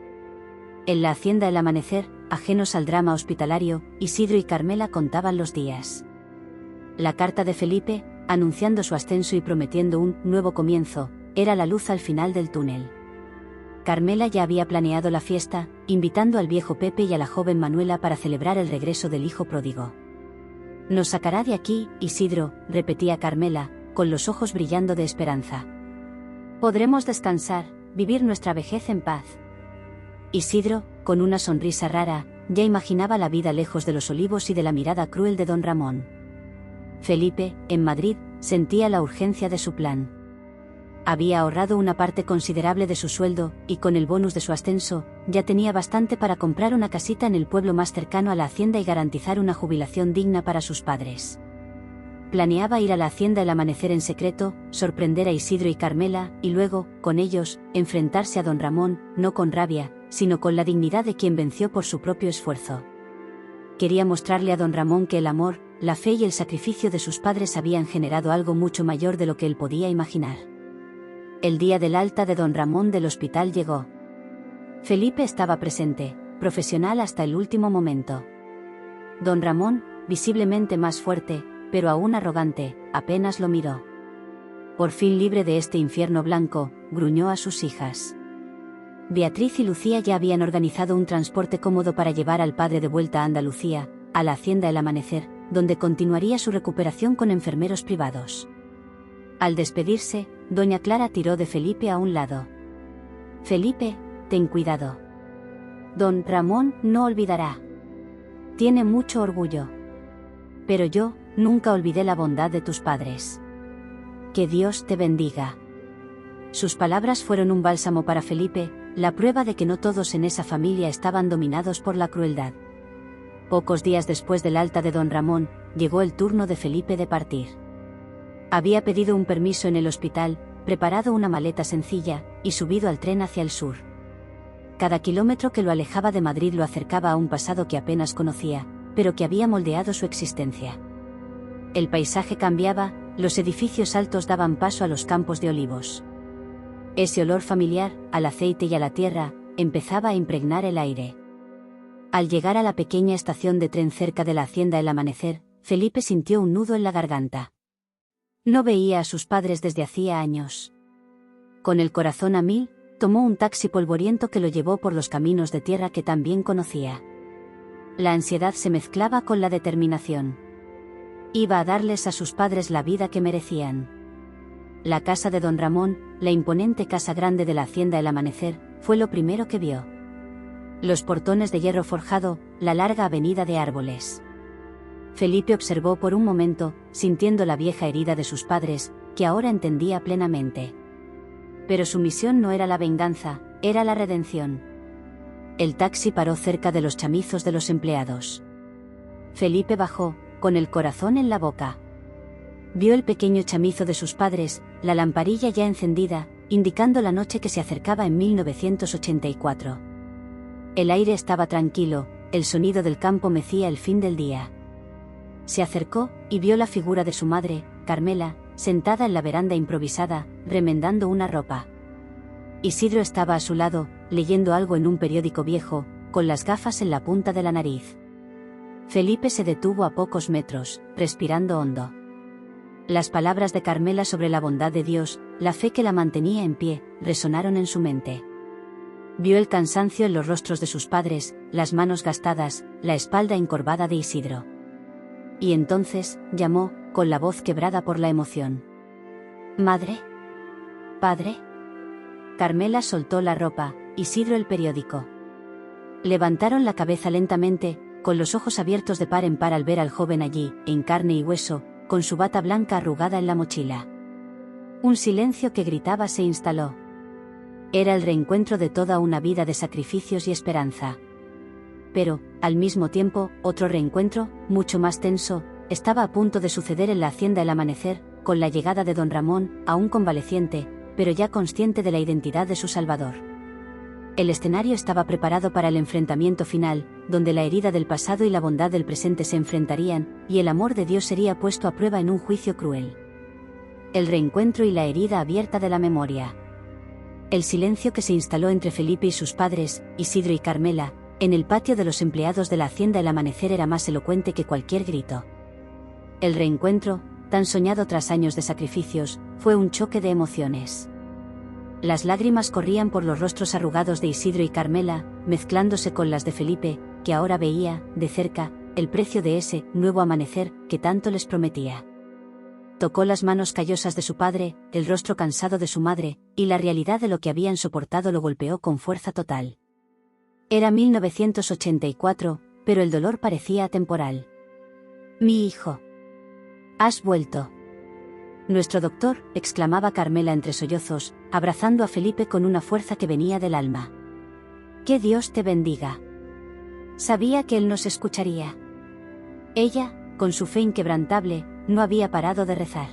En la hacienda El Amanecer, ajenos al drama hospitalario, Isidro y Carmela contaban los días. La carta de Felipe, anunciando su ascenso y prometiendo un nuevo comienzo, era la luz al final del túnel. Carmela ya había planeado la fiesta, invitando al viejo Pepe y a la joven Manuela para celebrar el regreso del hijo pródigo. «Nos sacará de aquí, Isidro», repetía Carmela, con los ojos brillando de esperanza. «Podremos descansar, vivir nuestra vejez en paz». Isidro, con una sonrisa rara, ya imaginaba la vida lejos de los olivos y de la mirada cruel de don Ramón. Felipe, en Madrid, sentía la urgencia de su plan. Había ahorrado una parte considerable de su sueldo, y con el bonus de su ascenso, ya tenía bastante para comprar una casita en el pueblo más cercano a la hacienda y garantizar una jubilación digna para sus padres. Planeaba ir a la hacienda el amanecer en secreto, sorprender a Isidro y Carmela, y luego, con ellos, enfrentarse a don Ramón, no con rabia, sino con la dignidad de quien venció por su propio esfuerzo. Quería mostrarle a don Ramón que el amor, la fe y el sacrificio de sus padres habían generado algo mucho mayor de lo que él podía imaginar. El día del alta de don Ramón del hospital llegó. Felipe estaba presente, profesional hasta el último momento. Don Ramón, visiblemente más fuerte, pero aún arrogante, apenas lo miró. Por fin libre de este infierno blanco, gruñó a sus hijas. Beatriz y Lucía ya habían organizado un transporte cómodo para llevar al padre de vuelta a Andalucía, a la hacienda El Amanecer, donde continuaría su recuperación con enfermeros privados. Al despedirse, doña Clara tiró de Felipe a un lado. «Felipe, ten cuidado. Don Ramón no olvidará. Tiene mucho orgullo. Pero yo, nunca olvidé la bondad de tus padres. Que Dios te bendiga». Sus palabras fueron un bálsamo para Felipe, la prueba de que no todos en esa familia estaban dominados por la crueldad. Pocos días después del alta de don Ramón, llegó el turno de Felipe de partir. Había pedido un permiso en el hospital, preparado una maleta sencilla, y subido al tren hacia el sur. Cada kilómetro que lo alejaba de Madrid lo acercaba a un pasado que apenas conocía, pero que había moldeado su existencia. El paisaje cambiaba, los edificios altos daban paso a los campos de olivos. Ese olor familiar, al aceite y a la tierra, empezaba a impregnar el aire. Al llegar a la pequeña estación de tren cerca de la hacienda El Amanecer, Felipe sintió un nudo en la garganta. No veía a sus padres desde hacía años. Con el corazón a mil, tomó un taxi polvoriento que lo llevó por los caminos de tierra que tan bien conocía. La ansiedad se mezclaba con la determinación. Iba a darles a sus padres la vida que merecían. La casa de don Ramón, la imponente casa grande de la hacienda El Amanecer, fue lo primero que vio. Los portones de hierro forjado, la larga avenida de árboles. Felipe observó por un momento, sintiendo la vieja herida de sus padres, que ahora entendía plenamente. Pero su misión no era la venganza, era la redención. El taxi paró cerca de los chamizos de los empleados. Felipe bajó, con el corazón en la boca. Vio el pequeño chamizo de sus padres, la lamparilla ya encendida, indicando la noche que se acercaba en 1984. El aire estaba tranquilo, el sonido del campo mecía el fin del día. Se acercó, y vio la figura de su madre, Carmela, sentada en la veranda improvisada, remendando una ropa. Isidro estaba a su lado, leyendo algo en un periódico viejo, con las gafas en la punta de la nariz. Felipe se detuvo a pocos metros, respirando hondo. Las palabras de Carmela sobre la bondad de Dios, la fe que la mantenía en pie, resonaron en su mente. Vio el cansancio en los rostros de sus padres, las manos gastadas, la espalda encorvada de Isidro. Y entonces, llamó, con la voz quebrada por la emoción. «¿Madre? ¿Padre?» Carmela soltó la ropa, Isidro el periódico. Levantaron la cabeza lentamente, con los ojos abiertos de par en par al ver al joven allí, en carne y hueso, con su bata blanca arrugada en la mochila. Un silencio que gritaba se instaló. Era el reencuentro de toda una vida de sacrificios y esperanza. Pero, al mismo tiempo, otro reencuentro, mucho más tenso, estaba a punto de suceder en la hacienda El Amanecer, con la llegada de don Ramón, aún convaleciente, pero ya consciente de la identidad de su salvador. El escenario estaba preparado para el enfrentamiento final, donde la herida del pasado y la bondad del presente se enfrentarían, y el amor de Dios sería puesto a prueba en un juicio cruel. El reencuentro y la herida abierta de la memoria. El silencio que se instaló entre Felipe y sus padres, Isidro y Carmela, en el patio de los empleados de la hacienda El Amanecer era más elocuente que cualquier grito. El reencuentro, tan soñado tras años de sacrificios, fue un choque de emociones. Las lágrimas corrían por los rostros arrugados de Isidro y Carmela, mezclándose con las de Felipe, que ahora veía, de cerca, el precio de ese nuevo amanecer que tanto les prometía. Tocó las manos callosas de su padre, el rostro cansado de su madre, y la realidad de lo que habían soportado lo golpeó con fuerza total. Era 1984, pero el dolor parecía atemporal. «Mi hijo. Has vuelto». «Nuestro doctor», exclamaba Carmela entre sollozos, abrazando a Felipe con una fuerza que venía del alma. «Que Dios te bendiga». Sabía que él nos escucharía. Ella, con su fe inquebrantable, no había parado de rezar.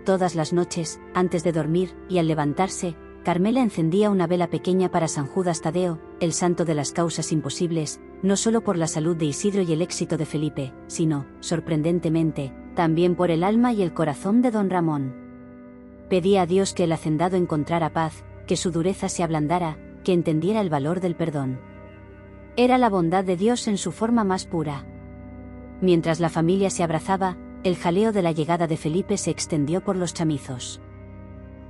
Todas las noches, antes de dormir y al levantarse, Carmela encendía una vela pequeña para San Judas Tadeo, el santo de las causas imposibles, no solo por la salud de Isidro y el éxito de Felipe, sino, sorprendentemente, también por el alma y el corazón de don Ramón. Pedía a Dios que el hacendado encontrara paz, que su dureza se ablandara, que entendiera el valor del perdón. Era la bondad de Dios en su forma más pura. Mientras la familia se abrazaba, el jaleo de la llegada de Felipe se extendió por los chamizos.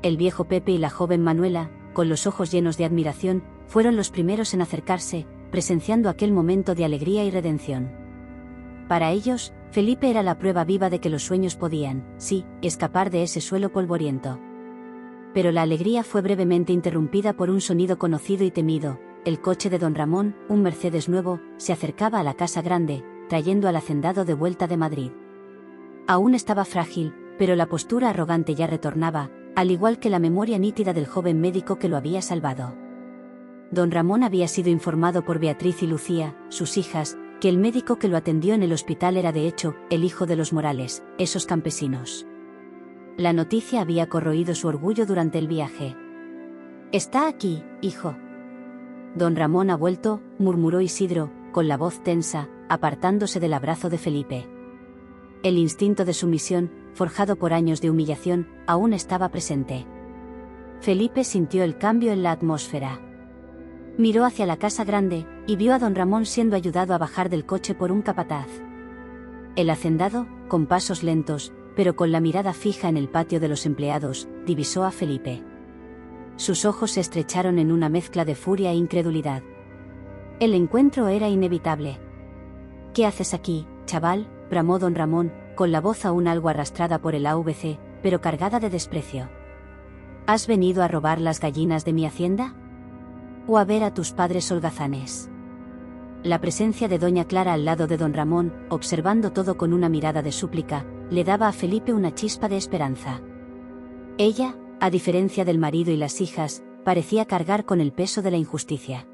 El viejo Pepe y la joven Manuela, con los ojos llenos de admiración, fueron los primeros en acercarse, presenciando aquel momento de alegría y redención. Para ellos, Felipe era la prueba viva de que los sueños podían, sí, escapar de ese suelo polvoriento. Pero la alegría fue brevemente interrumpida por un sonido conocido y temido. El coche de don Ramón, un Mercedes nuevo, se acercaba a la casa grande, trayendo al hacendado de vuelta de Madrid. Aún estaba frágil, pero la postura arrogante ya retornaba, al igual que la memoria nítida del joven médico que lo había salvado. Don Ramón había sido informado por Beatriz y Lucía, sus hijas, que el médico que lo atendió en el hospital era de hecho, el hijo de los Morales, esos campesinos. La noticia había corroído su orgullo durante el viaje. «Está aquí, hijo». «Don Ramón ha vuelto», murmuró Isidro, con la voz tensa, apartándose del abrazo de Felipe. El instinto de sumisión, forjado por años de humillación, aún estaba presente. Felipe sintió el cambio en la atmósfera. Miró hacia la casa grande, y vio a don Ramón siendo ayudado a bajar del coche por un capataz. El hacendado, con pasos lentos, pero con la mirada fija en el patio de los empleados, divisó a Felipe. Sus ojos se estrecharon en una mezcla de furia e incredulidad. El encuentro era inevitable. «¿Qué haces aquí, chaval?», bramó don Ramón, con la voz aún algo arrastrada por el AVC, pero cargada de desprecio. «¿Has venido a robar las gallinas de mi hacienda? ¿O a ver a tus padres holgazanes?». La presencia de doña Clara al lado de don Ramón, observando todo con una mirada de súplica, le daba a Felipe una chispa de esperanza. Ella, a diferencia del marido y las hijas, parecía cargar con el peso de la injusticia.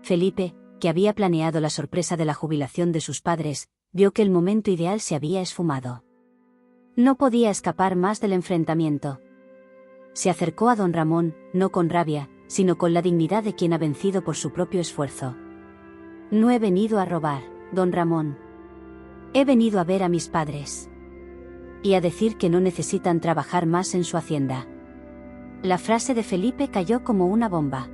Felipe, que había planeado la sorpresa de la jubilación de sus padres, vio que el momento ideal se había esfumado. No podía escapar más del enfrentamiento. Se acercó a don Ramón, no con rabia, sino con la dignidad de quien ha vencido por su propio esfuerzo. «No he venido a robar, don Ramón. He venido a ver a mis padres. Y a decir que no necesitan trabajar más en su hacienda». La frase de Felipe cayó como una bomba.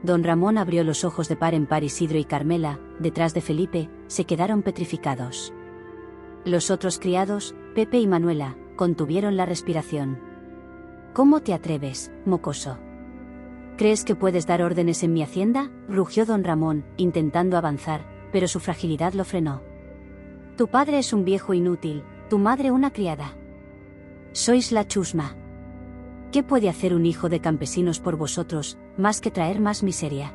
Don Ramón abrió los ojos de par en par. Isidro y Carmela, detrás de Felipe, se quedaron petrificados. Los otros criados, Pepe y Manuela, contuvieron la respiración. «¿Cómo te atreves, mocoso? ¿Crees que puedes dar órdenes en mi hacienda?», rugió don Ramón, intentando avanzar, pero su fragilidad lo frenó. «Tu padre es un viejo inútil, tu madre una criada. Sois la chusma. ¿Qué puede hacer un hijo de campesinos por vosotros, más que traer más miseria?».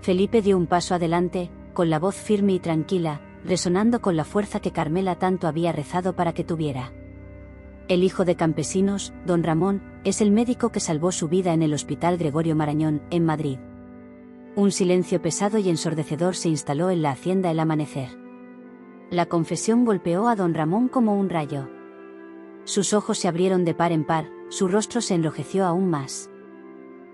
Felipe dio un paso adelante, con la voz firme y tranquila, resonando con la fuerza que Carmela tanto había rezado para que tuviera. «El hijo de campesinos, don Ramón, es el médico que salvó su vida en el Hospital Gregorio Marañón, en Madrid». Un silencio pesado y ensordecedor se instaló en la hacienda al amanecer. La confesión golpeó a don Ramón como un rayo. Sus ojos se abrieron de par en par, su rostro se enrojeció aún más.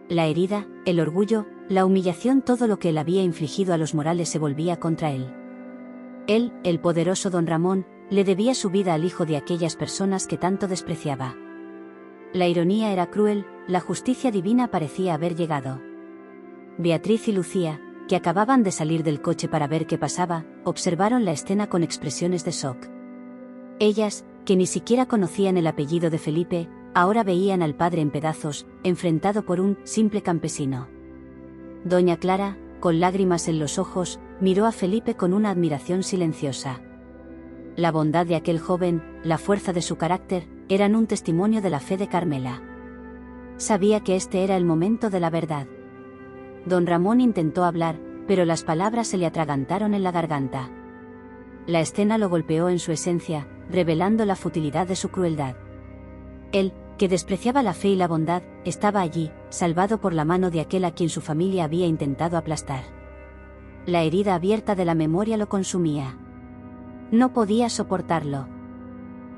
La herida, el orgullo, la humillación, todo lo que él había infligido a los Morales se volvía contra él. Él, el poderoso don Ramón, le debía su vida al hijo de aquellas personas que tanto despreciaba. La ironía era cruel, la justicia divina parecía haber llegado. Beatriz y Lucía, que acababan de salir del coche para ver qué pasaba, observaron la escena con expresiones de shock. Ellas, que ni siquiera conocían el apellido de Felipe, ahora veían al padre en pedazos, enfrentado por un simple campesino. Doña Clara, con lágrimas en los ojos, miró a Felipe con una admiración silenciosa. La bondad de aquel joven, la fuerza de su carácter, eran un testimonio de la fe de Carmela. Sabía que este era el momento de la verdad. Don Ramón intentó hablar, pero las palabras se le atragantaron en la garganta. La escena lo golpeó en su esencia, revelando la futilidad de su crueldad. Él, que despreciaba la fe y la bondad, estaba allí, salvado por la mano de aquel a quien su familia había intentado aplastar. La herida abierta de la memoria lo consumía. No podía soportarlo.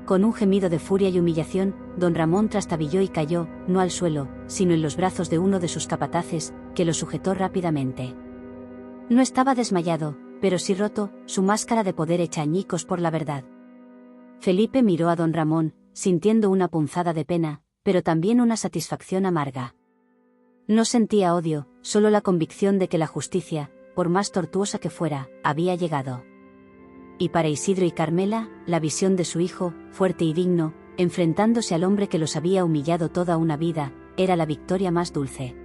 Con un gemido de furia y humillación, don Ramón trastabilló y cayó, no al suelo, sino en los brazos de uno de sus capataces, que lo sujetó rápidamente. No estaba desmayado, pero sí roto, su máscara de poder hecha añicos por la verdad. Felipe miró a don Ramón, sintiendo una punzada de pena, pero también una satisfacción amarga. No sentía odio, solo la convicción de que la justicia, por más tortuosa que fuera, había llegado. Y para Isidro y Carmela, la visión de su hijo, fuerte y digno, enfrentándose al hombre que los había humillado toda una vida, era la victoria más dulce.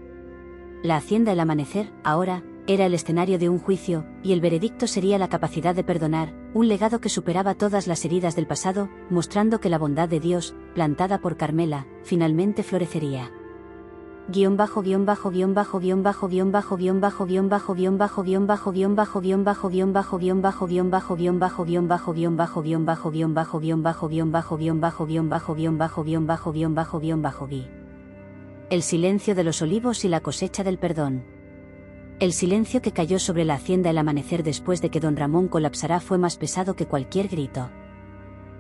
La hacienda El Amanecer, ahora, era el escenario de un juicio, y el veredicto sería la capacidad de perdonar, un legado que superaba todas las heridas del pasado, mostrando que la bondad de Dios, plantada por Carmela, finalmente florecería. El silencio de los olivos y la cosecha del perdón. El silencio que cayó sobre la hacienda El Amanecer después de que don Ramón colapsara fue más pesado que cualquier grito.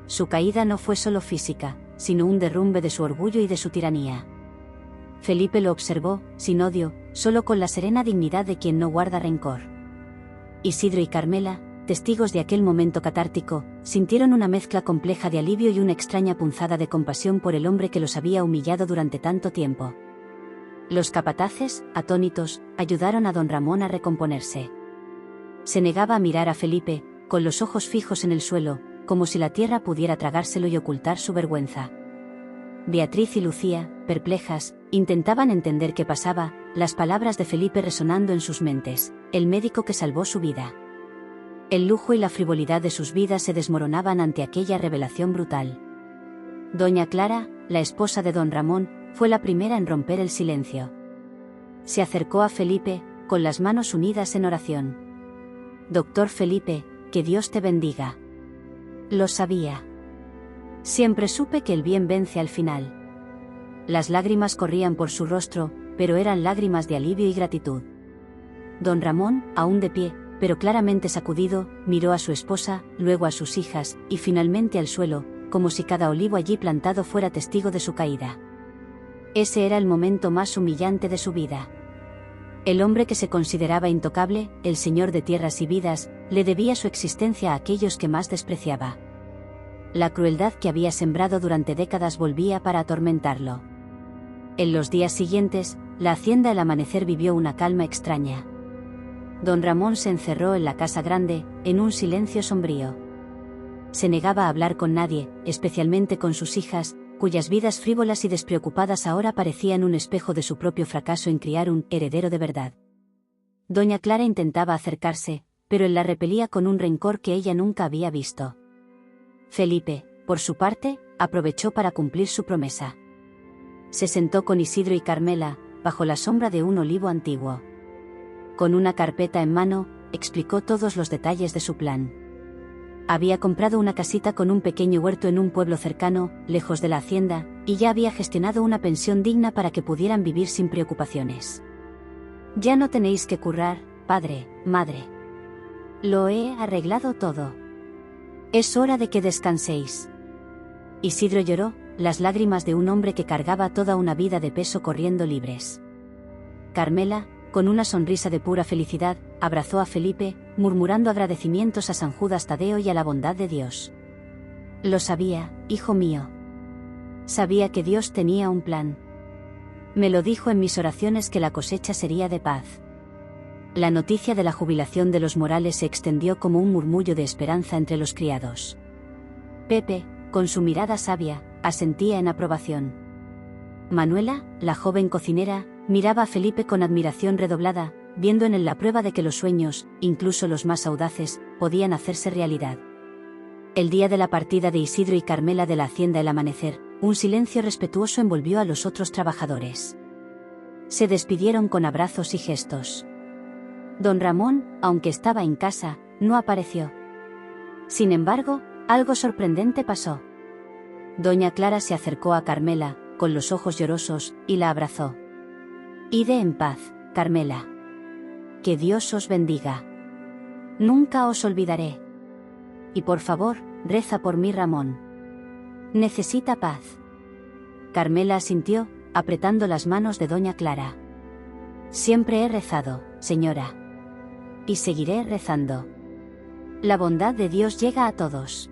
Su caída no fue solo física, sino un derrumbe de su orgullo y de su tiranía. Felipe lo observó, sin odio, solo con la serena dignidad de quien no guarda rencor. Isidro y Carmela, testigos de aquel momento catártico, sintieron una mezcla compleja de alivio y una extraña punzada de compasión por el hombre que los había humillado durante tanto tiempo. Los capataces, atónitos, ayudaron a don Ramón a recomponerse. Se negaba a mirar a Felipe, con los ojos fijos en el suelo, como si la tierra pudiera tragárselo y ocultar su vergüenza. Beatriz y Lucía, perplejas, intentaban entender qué pasaba, las palabras de Felipe resonando en sus mentes, el médico que salvó su vida. El lujo y la frivolidad de sus vidas se desmoronaban ante aquella revelación brutal. Doña Clara, la esposa de don Ramón, fue la primera en romper el silencio. Se acercó a Felipe, con las manos unidas en oración. Doctor Felipe, que Dios te bendiga. Lo sabía. Siempre supe que el bien vence al final. Las lágrimas corrían por su rostro, pero eran lágrimas de alivio y gratitud. Don Ramón, aún de pie, pero claramente sacudido, miró a su esposa, luego a sus hijas, y finalmente al suelo, como si cada olivo allí plantado fuera testigo de su caída. Ese era el momento más humillante de su vida. El hombre que se consideraba intocable, el señor de tierras y vidas, le debía su existencia a aquellos que más despreciaba. La crueldad que había sembrado durante décadas volvía para atormentarlo. En los días siguientes, la hacienda El Amanecer vivió una calma extraña. Don Ramón se encerró en la casa grande, en un silencio sombrío. Se negaba a hablar con nadie, especialmente con sus hijas, cuyas vidas frívolas y despreocupadas ahora parecían un espejo de su propio fracaso en criar un heredero de verdad. Doña Clara intentaba acercarse, pero él la repelía con un rencor que ella nunca había visto. Felipe, por su parte, aprovechó para cumplir su promesa. Se sentó con Isidro y Carmela, bajo la sombra de un olivo antiguo. Con una carpeta en mano, explicó todos los detalles de su plan. Había comprado una casita con un pequeño huerto en un pueblo cercano, lejos de la hacienda, y ya había gestionado una pensión digna para que pudieran vivir sin preocupaciones. Ya no tenéis que currar, padre, madre. Lo he arreglado todo. Es hora de que descanséis. Isidro lloró, las lágrimas de un hombre que cargaba toda una vida de peso corriendo libres. Carmela, con una sonrisa de pura felicidad, abrazó a Felipe, murmurando agradecimientos a San Judas Tadeo y a la bondad de Dios. Lo sabía, hijo mío. Sabía que Dios tenía un plan. Me lo dijo en mis oraciones que la cosecha sería de paz. La noticia de la jubilación de los Morales se extendió como un murmullo de esperanza entre los criados. Pepe, con su mirada sabia, asentía en aprobación. Manuela, la joven cocinera, miraba a Felipe con admiración redoblada, viendo en él la prueba de que los sueños, incluso los más audaces, podían hacerse realidad. El día de la partida de Isidro y Carmela de la hacienda El Amanecer, un silencio respetuoso envolvió a los otros trabajadores. Se despidieron con abrazos y gestos. Don Ramón, aunque estaba en casa, no apareció. Sin embargo, algo sorprendente pasó. Doña Clara se acercó a Carmela, con los ojos llorosos, y la abrazó. «Ide en paz, Carmela. Que Dios os bendiga. Nunca os olvidaré. Y por favor, reza por mí, Ramón. Necesita paz». Carmela asintió, apretando las manos de doña Clara. «Siempre he rezado, señora. Y seguiré rezando. La bondad de Dios llega a todos».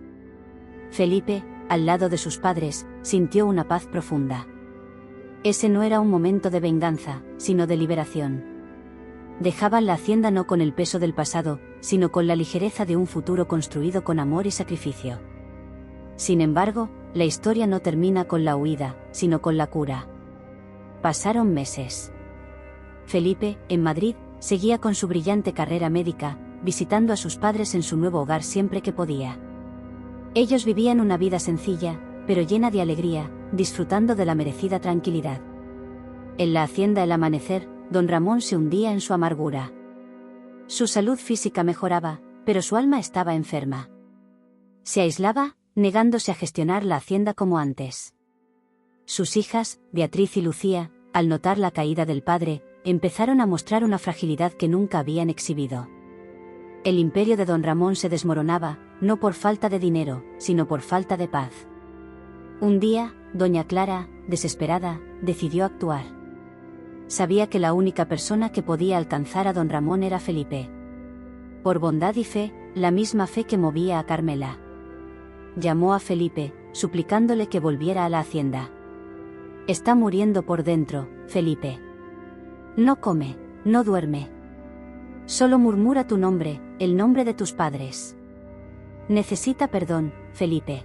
Felipe, al lado de sus padres, sintió una paz profunda. Ese no era un momento de venganza, sino de liberación. Dejaban la hacienda no con el peso del pasado, sino con la ligereza de un futuro construido con amor y sacrificio. Sin embargo, la historia no termina con la huida, sino con la cura. Pasaron meses. Felipe, en Madrid, seguía con su brillante carrera médica, visitando a sus padres en su nuevo hogar siempre que podía. Ellos vivían una vida sencilla, pero llena de alegría, disfrutando de la merecida tranquilidad. En la hacienda El Amanecer, don Ramón se hundía en su amargura. Su salud física mejoraba, pero su alma estaba enferma. Se aislaba, negándose a gestionar la hacienda como antes. Sus hijas, Beatriz y Lucía, al notar la caída del padre, empezaron a mostrar una fragilidad que nunca habían exhibido. El imperio de don Ramón se desmoronaba, no por falta de dinero, sino por falta de paz. Un día, doña Clara, desesperada, decidió actuar. Sabía que la única persona que podía alcanzar a don Ramón era Felipe. Por bondad y fe, la misma fe que movía a Carmela. Llamó a Felipe, suplicándole que volviera a la hacienda. «Está muriendo por dentro, Felipe. No come, no duerme. Solo murmura tu nombre, el nombre de tus padres. Necesita perdón, Felipe».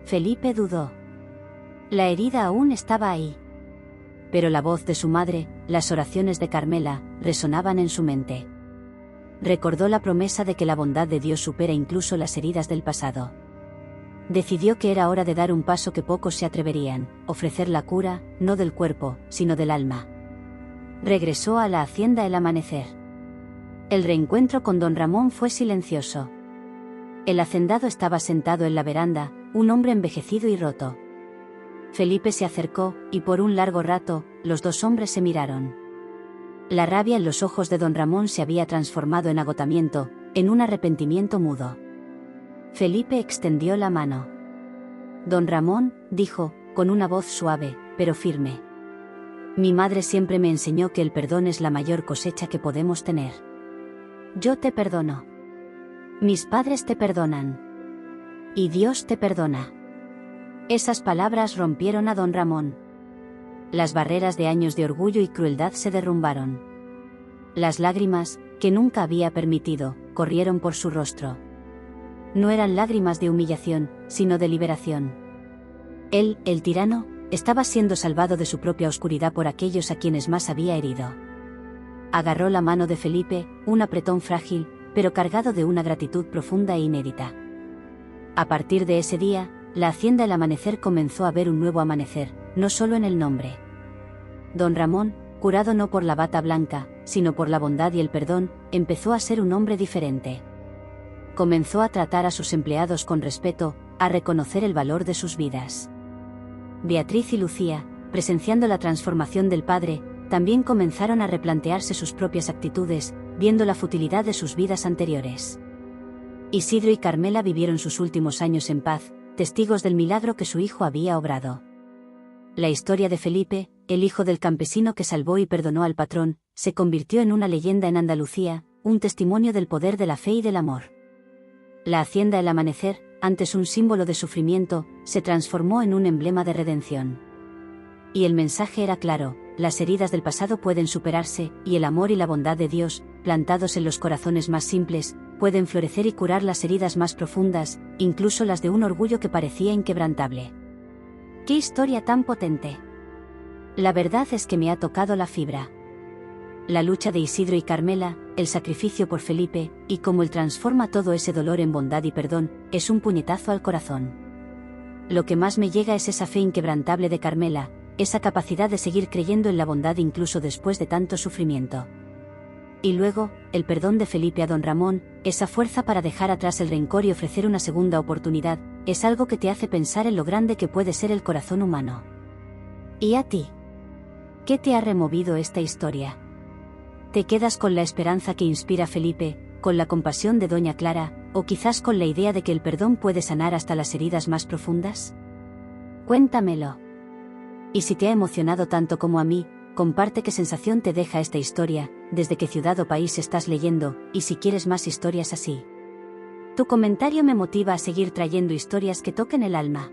Felipe dudó. La herida aún estaba ahí. Pero la voz de su madre, las oraciones de Carmela, resonaban en su mente. Recordó la promesa de que la bondad de Dios supera incluso las heridas del pasado. Decidió que era hora de dar un paso que pocos se atreverían, ofrecer la cura, no del cuerpo, sino del alma. Regresó a la hacienda El Amanecer. El reencuentro con don Ramón fue silencioso. El hacendado estaba sentado en la veranda, un hombre envejecido y roto. Felipe se acercó, y por un largo rato, los dos hombres se miraron. La rabia en los ojos de don Ramón se había transformado en agotamiento, en un arrepentimiento mudo. Felipe extendió la mano. «Don Ramón», dijo, con una voz suave, pero firme. «Mi madre siempre me enseñó que el perdón es la mayor cosecha que podemos tener. Yo te perdono. Mis padres te perdonan. Y Dios te perdona». Esas palabras rompieron a don Ramón. Las barreras de años de orgullo y crueldad se derrumbaron. Las lágrimas, que nunca había permitido, corrieron por su rostro. No eran lágrimas de humillación, sino de liberación. Él, el tirano, estaba siendo salvado de su propia oscuridad por aquellos a quienes más había herido. Agarró la mano de Felipe, un apretón frágil, pero cargado de una gratitud profunda e inédita. A partir de ese día, la hacienda El Amanecer comenzó a ver un nuevo amanecer, no solo en el nombre. Don Ramón, curado no por la bata blanca, sino por la bondad y el perdón, empezó a ser un hombre diferente. Comenzó a tratar a sus empleados con respeto, a reconocer el valor de sus vidas. Beatriz y Lucía, presenciando la transformación del padre, también comenzaron a replantearse sus propias actitudes, viendo la futilidad de sus vidas anteriores. Isidro y Carmela vivieron sus últimos años en paz, testigos del milagro que su hijo había obrado. La historia de Felipe, el hijo del campesino que salvó y perdonó al patrón, se convirtió en una leyenda en Andalucía, un testimonio del poder de la fe y del amor. La hacienda El Amanecer, antes un símbolo de sufrimiento, se transformó en un emblema de redención. Y el mensaje era claro: las heridas del pasado pueden superarse, y el amor y la bondad de Dios, plantados en los corazones más simples, pueden florecer y curar las heridas más profundas, incluso las de un orgullo que parecía inquebrantable. ¡Qué historia tan potente! La verdad es que me ha tocado la fibra. La lucha de Isidro y Carmela, el sacrificio por Felipe, y cómo él transforma todo ese dolor en bondad y perdón, es un puñetazo al corazón. Lo que más me llega es esa fe inquebrantable de Carmela, esa capacidad de seguir creyendo en la bondad incluso después de tanto sufrimiento. Y luego, el perdón de Felipe a don Ramón, esa fuerza para dejar atrás el rencor y ofrecer una segunda oportunidad, es algo que te hace pensar en lo grande que puede ser el corazón humano. ¿Y a ti? ¿Qué te ha removido esta historia? ¿Te quedas con la esperanza que inspira Felipe, con la compasión de doña Clara, o quizás con la idea de que el perdón puede sanar hasta las heridas más profundas? Cuéntamelo. Y si te ha emocionado tanto como a mí, comparte qué sensación te deja esta historia, desde qué ciudad o país estás leyendo, y si quieres más historias así. Tu comentario me motiva a seguir trayendo historias que toquen el alma.